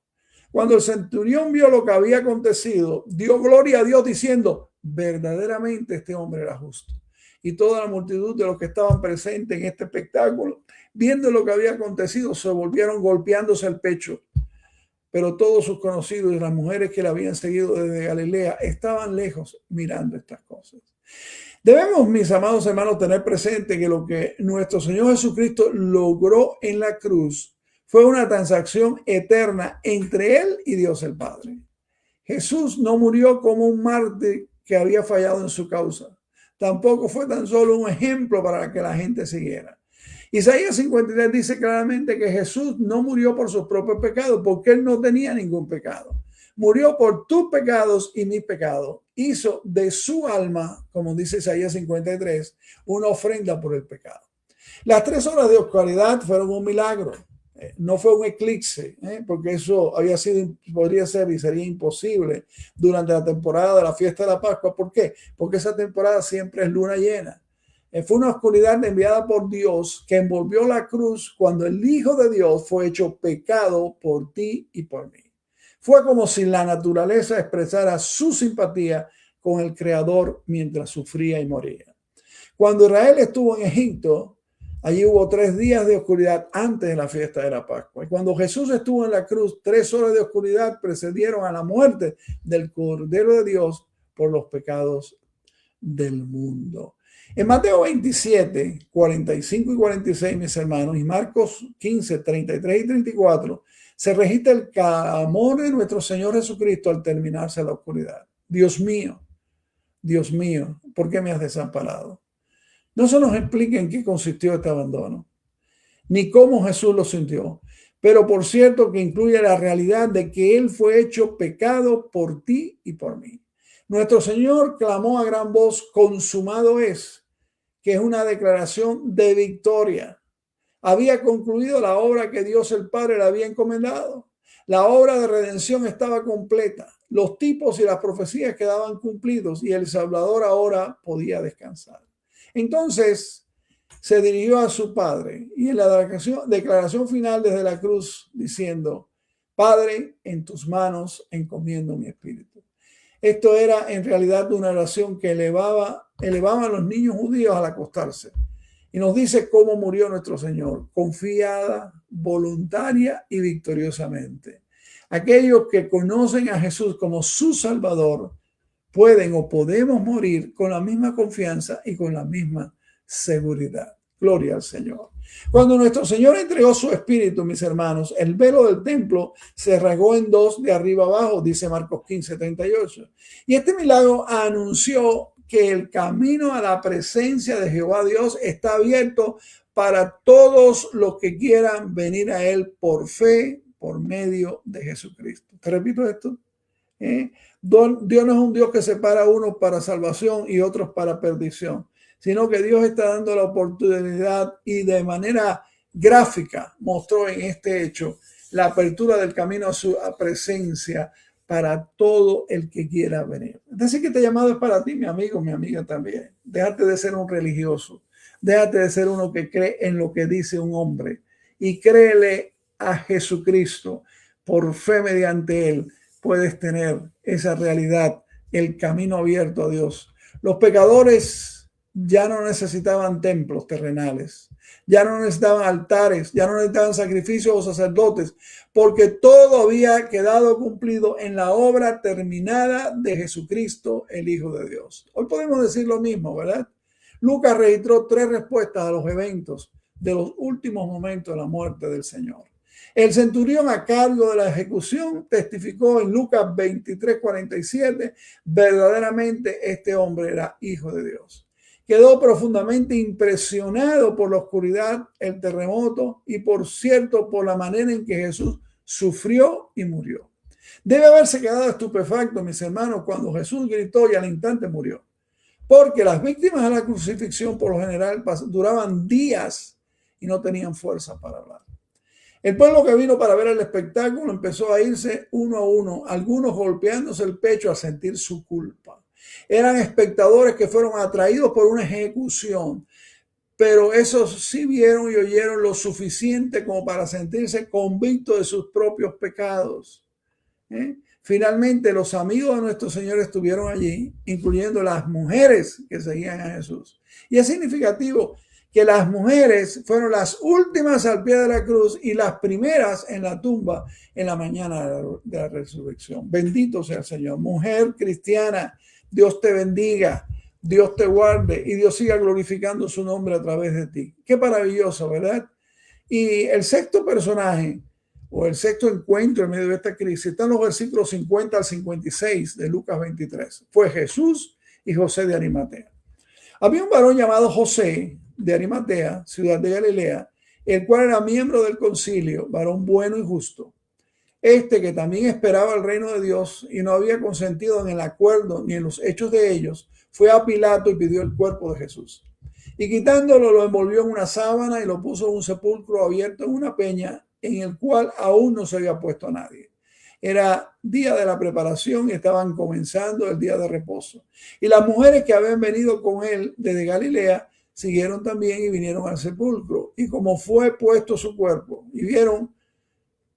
Cuando el centurión vio lo que había acontecido, dio gloria a Dios diciendo, verdaderamente este hombre era justo. Y toda la multitud de los que estaban presentes en este espectáculo, viendo lo que había acontecido, se volvieron golpeándose el pecho. Pero todos sus conocidos y las mujeres que le habían seguido desde Galilea estaban lejos mirando estas cosas. Debemos, mis amados hermanos, tener presente que lo que nuestro Señor Jesucristo logró en la cruz fue una transacción eterna entre Él y Dios el Padre. Jesús no murió como un mártir que había fallado en su causa. Tampoco fue tan solo un ejemplo para que la gente siguiera. Isaías 53 dice claramente que Jesús no murió por sus propios pecados, porque Él no tenía ningún pecado. Murió por tus pecados y mis pecados. Hizo de su alma, como dice Isaías 53, una ofrenda por el pecado. Las 3 horas de oscuridad fueron un milagro. No fue un eclipse, porque eso había sido, podría ser y sería imposible durante la temporada de la fiesta de la Pascua. ¿Por qué? Porque esa temporada siempre es luna llena. Fue una oscuridad enviada por Dios que envolvió la cruz cuando el Hijo de Dios fue hecho pecado por ti y por mí. Fue como si la naturaleza expresara su simpatía con el Creador mientras sufría y moría. Cuando Israel estuvo en Egipto, allí hubo 3 días de oscuridad antes de la fiesta de la Pascua. Y cuando Jesús estuvo en la cruz, 3 horas de oscuridad precedieron a la muerte del Cordero de Dios por los pecados del mundo. En Mateo 27, 45 y 46, mis hermanos, y Marcos 15, 33 y 34, se registra el clamor de nuestro Señor Jesucristo al terminarse la oscuridad. Dios mío, ¿por qué me has desamparado? No se nos explica en qué consistió este abandono, ni cómo Jesús lo sintió, pero por cierto que incluye la realidad de que Él fue hecho pecado por ti y por mí. Nuestro Señor clamó a gran voz, consumado es, que es una declaración de victoria. Había concluido la obra que Dios el Padre le había encomendado. La obra de redención estaba completa. Los tipos y las profecías quedaban cumplidos y el Salvador ahora podía descansar. Entonces se dirigió a su Padre y en la declaración final desde la cruz diciendo, Padre, en tus manos encomiendo mi espíritu. Esto era en realidad una oración que elevaban a los niños judíos al acostarse. Y nos dice cómo murió nuestro Señor, confiada, voluntaria y victoriosamente. Aquellos que conocen a Jesús como su Salvador pueden o podemos morir con la misma confianza y con la misma seguridad. Gloria al Señor. Cuando nuestro Señor entregó su espíritu, mis hermanos, el velo del templo se rasgó en 2 de arriba abajo, dice Marcos 15, 38. Y este milagro anunció que el camino a la presencia de Jehová Dios está abierto para todos los que quieran venir a Él por fe, por medio de Jesucristo. Te repito esto. Dios no es un Dios que separa a unos para salvación y otros para perdición, sino que Dios está dando la oportunidad y de manera gráfica mostró en este hecho la apertura del camino a su presencia para todo el que quiera venir. Es decir, que este llamado es para ti, mi amigo, mi amiga también. Déjate de ser un religioso. Déjate de ser uno que cree en lo que dice un hombre y créele a Jesucristo. Por fe mediante Él puedes tener esa realidad, el camino abierto a Dios. Los pecadores ya no necesitaban templos terrenales, ya no necesitaban altares, ya no necesitaban sacrificios o sacerdotes, porque todo había quedado cumplido en la obra terminada de Jesucristo, el Hijo de Dios. Hoy podemos decir lo mismo, ¿verdad? Lucas registró 3 respuestas a los eventos de los últimos momentos de la muerte del Señor. El centurión a cargo de la ejecución testificó en Lucas 23, 47, verdaderamente este hombre era Hijo de Dios. Quedó profundamente impresionado por la oscuridad, el terremoto y, por cierto, por la manera en que Jesús sufrió y murió. Debe haberse quedado estupefacto, mis hermanos, cuando Jesús gritó y al instante murió. Porque las víctimas de la crucifixión, por lo general, duraban días y no tenían fuerza para hablar. El pueblo que vino para ver el espectáculo empezó a irse uno a uno, algunos golpeándose el pecho al sentir su culpa. Eran espectadores que fueron atraídos por una ejecución, pero esos sí vieron y oyeron lo suficiente como para sentirse convictos de sus propios pecados. Finalmente, los amigos de nuestro Señor estuvieron allí, incluyendo las mujeres que seguían a Jesús. Y es significativo que las mujeres fueron las últimas al pie de la cruz y las primeras en la tumba en la mañana de la resurrección. Bendito sea el Señor. Mujer cristiana, Dios te bendiga, Dios te guarde y Dios siga glorificando su nombre a través de ti. Qué maravilloso, ¿verdad? Y el sexto personaje o el sexto encuentro en medio de esta crisis está en los versículos 50 al 56 de Lucas 23. Fue Jesús y José de Arimatea. Había un varón llamado José de Arimatea, ciudad de Galilea, el cual era miembro del concilio, varón bueno y justo. Este, que también esperaba el reino de Dios y no había consentido en el acuerdo ni en los hechos de ellos, fue a Pilato y pidió el cuerpo de Jesús. Y quitándolo, lo envolvió en una sábana y lo puso en un sepulcro abierto en una peña en el cual aún no se había puesto a nadie. Era día de la preparación y estaban comenzando el día de reposo. Y las mujeres que habían venido con él desde Galilea siguieron también y vinieron al sepulcro. Y como fue puesto su cuerpo, y vieron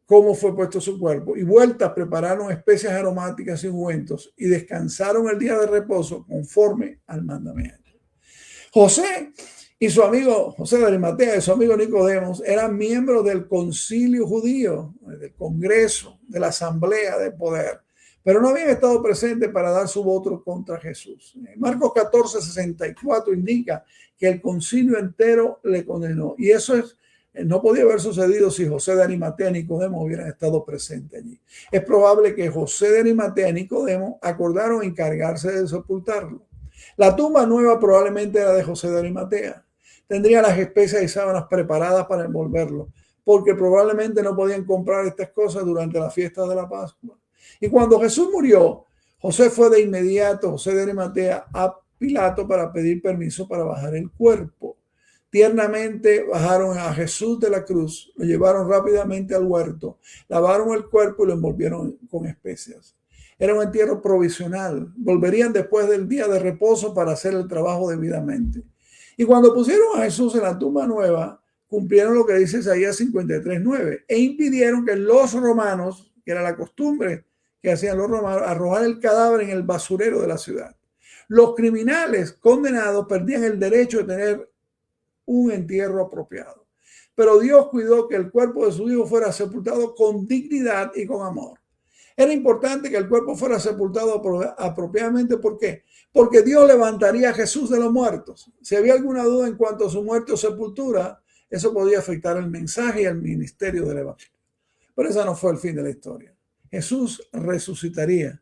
cómo fue puesto su cuerpo, y vueltas prepararon especias aromáticas y ungüentos, y descansaron el día de reposo conforme al mandamiento. José y su amigo José de Arimatea y su amigo Nicodemos eran miembros del concilio judío, del congreso, de la asamblea de poder, pero no habían estado presentes para dar su voto contra Jesús. Marcos 14:64 indica que el concilio entero le condenó, y eso no podía haber sucedido si José de Arimatea y Nicodemo hubieran estado presentes allí. Es probable que José de Arimatea y Nicodemo acordaron encargarse de sepultarlo. La tumba nueva probablemente era de José de Arimatea. Tendría las especias y sábanas preparadas para envolverlo, porque probablemente no podían comprar estas cosas durante la fiesta de la Pascua. Y cuando Jesús murió, José fue de inmediato, José de Arimatea, a Pilato para pedir permiso para bajar el cuerpo. Tiernamente bajaron a Jesús de la cruz, lo llevaron rápidamente al huerto, lavaron el cuerpo y lo envolvieron con especias. Era un entierro provisional. Volverían después del día de reposo para hacer el trabajo debidamente. Y cuando pusieron a Jesús en la tumba nueva, cumplieron lo que dice Isaías 53:9 e impidieron que los romanos, que era la costumbre que hacían los romanos, arrojar el cadáver en el basurero de la ciudad. Los criminales condenados perdían el derecho de tener un entierro apropiado. Pero Dios cuidó que el cuerpo de su hijo fuera sepultado con dignidad y con amor. Era importante que el cuerpo fuera sepultado apropiadamente. ¿Por qué? Porque Dios levantaría a Jesús de los muertos. Si había alguna duda en cuanto a su muerte o sepultura, eso podía afectar el mensaje y el ministerio del evangelio. Pero ese no fue el fin de la historia. Jesús resucitaría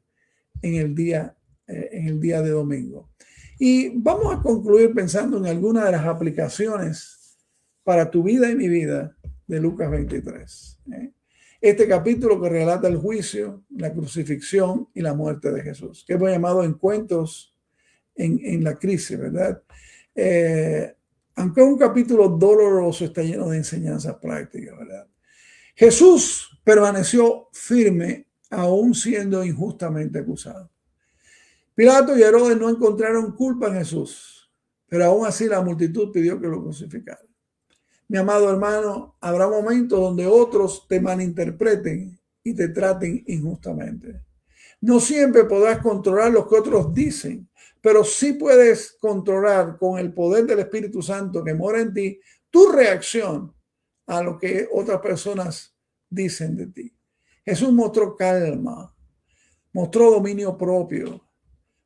en el día de domingo. Y vamos a concluir pensando en algunas de las aplicaciones para tu vida y mi vida de Lucas 23. Este capítulo que relata el juicio, la crucifixión y la muerte de Jesús, que hemos llamado encuentros en la crisis, ¿verdad? Aunque es un capítulo doloroso, está lleno de enseñanzas prácticas, ¿verdad? Jesús permaneció firme aún siendo injustamente acusado. Pilato y Herodes no encontraron culpa en Jesús, pero aún así la multitud pidió que lo crucificaran. Mi amado hermano, habrá momentos donde otros te malinterpreten y te traten injustamente. No siempre podrás controlar lo que otros dicen, pero sí puedes controlar con el poder del Espíritu Santo que mora en ti tu reacción a lo que otras personas dicen de ti. Jesús mostró calma, mostró dominio propio,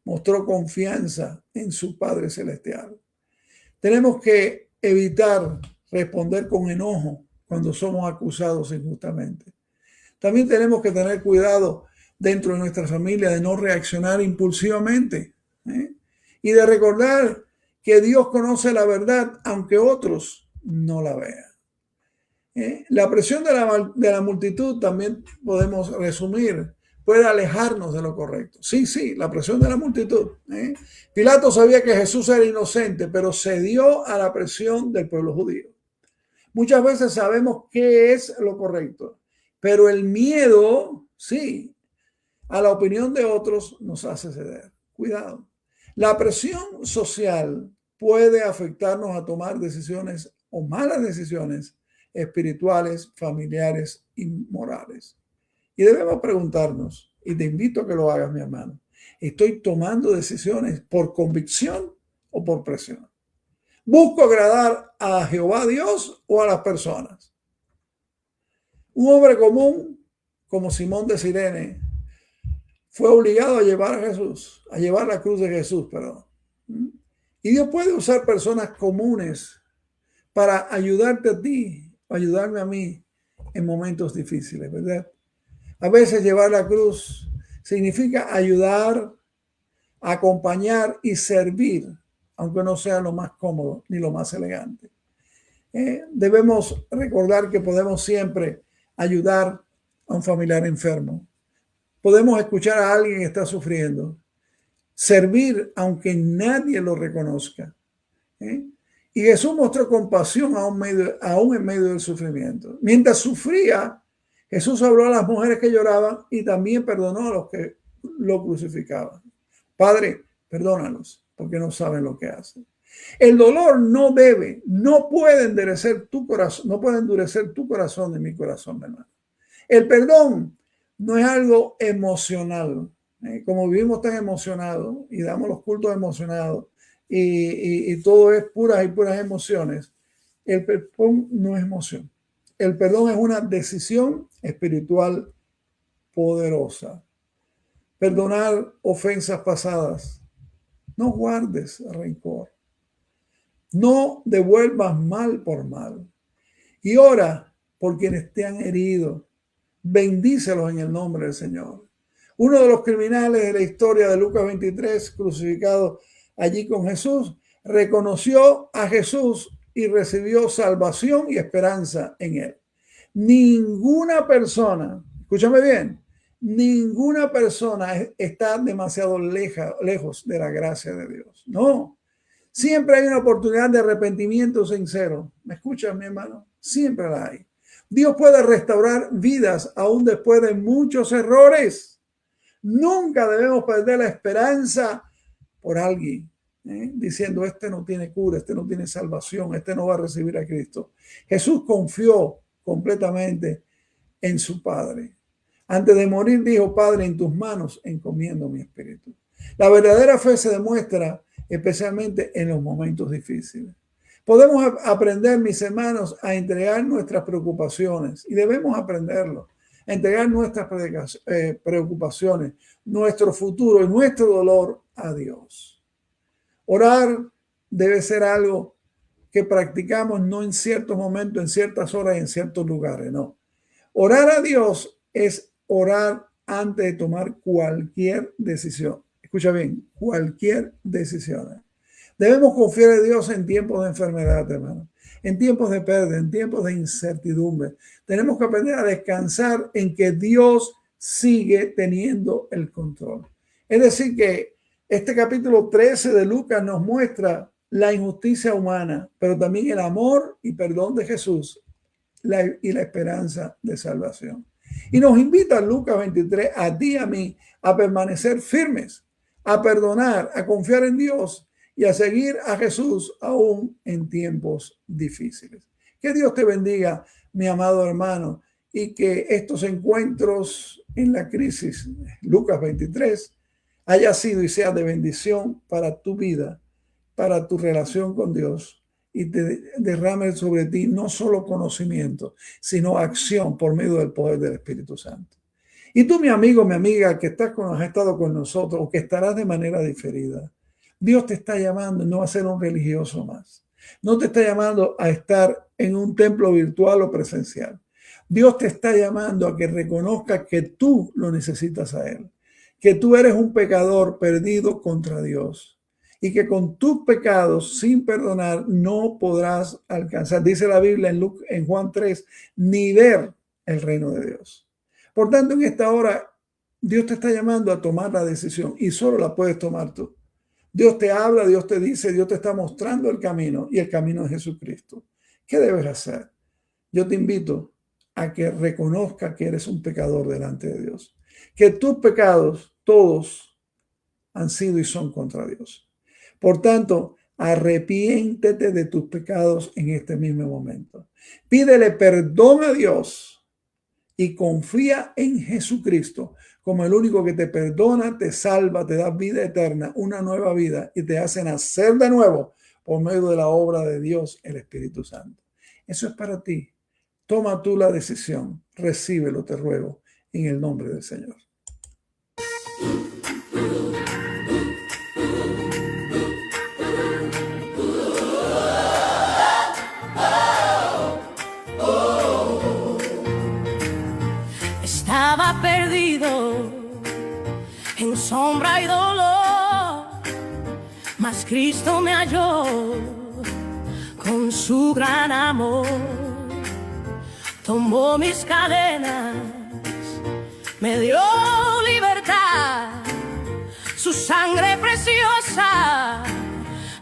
mostró confianza en su Padre Celestial. Tenemos que evitar responder con enojo cuando somos acusados injustamente. También tenemos que tener cuidado dentro de nuestra familia de no reaccionar impulsivamente, y de recordar que Dios conoce la verdad aunque otros no la vean. La presión de la multitud también podemos resumir, puede alejarnos de lo correcto. Sí, la presión de la multitud. Pilato sabía que Jesús era inocente, pero cedió a la presión del pueblo judío. Muchas veces sabemos qué es lo correcto, pero el miedo, sí, a la opinión de otros nos hace ceder. Cuidado. La presión social puede afectarnos a tomar decisiones o malas decisiones espirituales, familiares y morales. Y debemos preguntarnos, y te invito a que lo hagas, mi hermano, ¿estoy tomando decisiones por convicción o por presión? ¿Busco agradar a Jehová Dios o a las personas? Un hombre común como Simón de Cirene fue obligado a llevar a Jesús, a llevar la cruz de Jesús, perdón. Y Dios puede usar personas comunes para ayudarte a ti, ayudarme a mí en momentos difíciles, ¿verdad? A veces llevar la cruz significa ayudar, acompañar y servir, aunque no sea lo más cómodo ni lo más elegante. Debemos recordar que podemos siempre ayudar a un familiar enfermo. Podemos escuchar a alguien que está sufriendo, servir aunque nadie lo reconozca. Y Jesús mostró compasión aún en medio del sufrimiento. Mientras sufría, Jesús habló a las mujeres que lloraban y también perdonó a los que lo crucificaban. Padre, perdónalos porque no saben lo que hacen. El dolor no puede endurecer tu corazón, no puede endurecer tu corazón ni mi corazón, hermano. El perdón no es algo emocional. Como vivimos tan emocionados y damos los cultos emocionados y todo es puras emociones, el perdón no es emoción. El perdón es una decisión espiritual poderosa. Perdonar ofensas pasadas. No guardes rencor. No devuelvas mal por mal. Y ora por quienes te han herido. Bendícelos en el nombre del Señor. Uno de los criminales de la historia de Lucas 23, crucificado allí con Jesús, reconoció a Jesús y recibió salvación y esperanza en él. Ninguna persona, escúchame bien, ninguna persona está demasiado lejos de la gracia de Dios. No. Siempre hay una oportunidad de arrepentimiento sincero. ¿Me escuchas, mi hermano? Siempre la hay. Dios puede restaurar vidas aún después de muchos errores. Nunca debemos perder la esperanza por alguien, diciendo, este no tiene cura, este no tiene salvación, este no va a recibir a Cristo. Jesús confió completamente en su Padre. Antes de morir dijo, Padre, en tus manos encomiendo mi espíritu. La verdadera fe se demuestra especialmente en los momentos difíciles. Podemos aprender, mis hermanos, a entregar nuestras preocupaciones y debemos aprenderlo, a entregar nuestras preocupaciones, nuestro futuro y nuestro dolor a Dios. Orar debe ser algo que practicamos no en ciertos momentos, en ciertas horas y en ciertos lugares, no. Orar a Dios es orar antes de tomar cualquier decisión. Escucha bien, cualquier decisión. Debemos confiar en Dios en tiempos de enfermedad, hermano, en tiempos de pérdida, en tiempos de incertidumbre. Tenemos que aprender a descansar en que Dios sigue teniendo el control. Es decir, que este capítulo 13 de Lucas nos muestra la injusticia humana, pero también el amor y perdón de Jesús y la esperanza de salvación. Y nos invita Lucas 23 a ti y a mí a permanecer firmes, a perdonar, a confiar en Dios y a seguir a Jesús aún en tiempos difíciles. Que Dios te bendiga, mi amado hermano, y que estos encuentros en la crisis, Lucas 23, haya sido y sea de bendición para tu vida, para tu relación con Dios, y te derrame sobre ti no solo conocimiento, sino acción por medio del poder del Espíritu Santo. Y tú, mi amigo, mi amiga, que has estado con nosotros o que estarás de manera diferida, Dios te está llamando no a ser un religioso más. No te está llamando a estar en un templo virtual o presencial. Dios te está llamando a que reconozcas que tú lo necesitas a Él, que tú eres un pecador perdido contra Dios y que con tus pecados sin perdonar no podrás alcanzar, dice la Biblia en Juan 3, ni ver el reino de Dios. Por tanto, en esta hora, Dios te está llamando a tomar la decisión y solo la puedes tomar tú. Dios te habla, Dios te dice, Dios te está mostrando el camino y el camino de Jesucristo. ¿Qué debes hacer? Yo te invito a que reconozca que eres un pecador delante de Dios, que tus pecados todos han sido y son contra Dios. Por tanto, arrepiéntete de tus pecados en este mismo momento. Pídele perdón a Dios y confía en Jesucristo como el único que te perdona, te salva, te da vida eterna, una nueva vida y te hace nacer de nuevo por medio de la obra de Dios, el Espíritu Santo. Eso es para ti. Toma tú la decisión. Recíbelo, te ruego, en el nombre del Señor. Estaba perdido en sombra y dolor, mas Cristo me halló con su gran amor. Tomó mis cadenas, me dio libertad, su sangre preciosa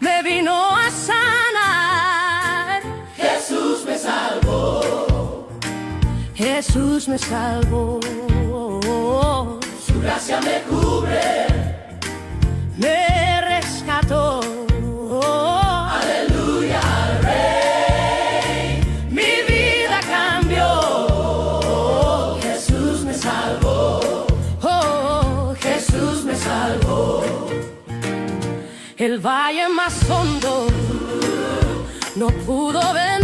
me vino a sanar. Jesús me salvó, Jesús me salvó, su gracia me cubre, me rescató. aleluya al Rey, mi vida cambió. Jesús me salvó, Oh, Jesús me salvó. el valle más hondo no pudo ver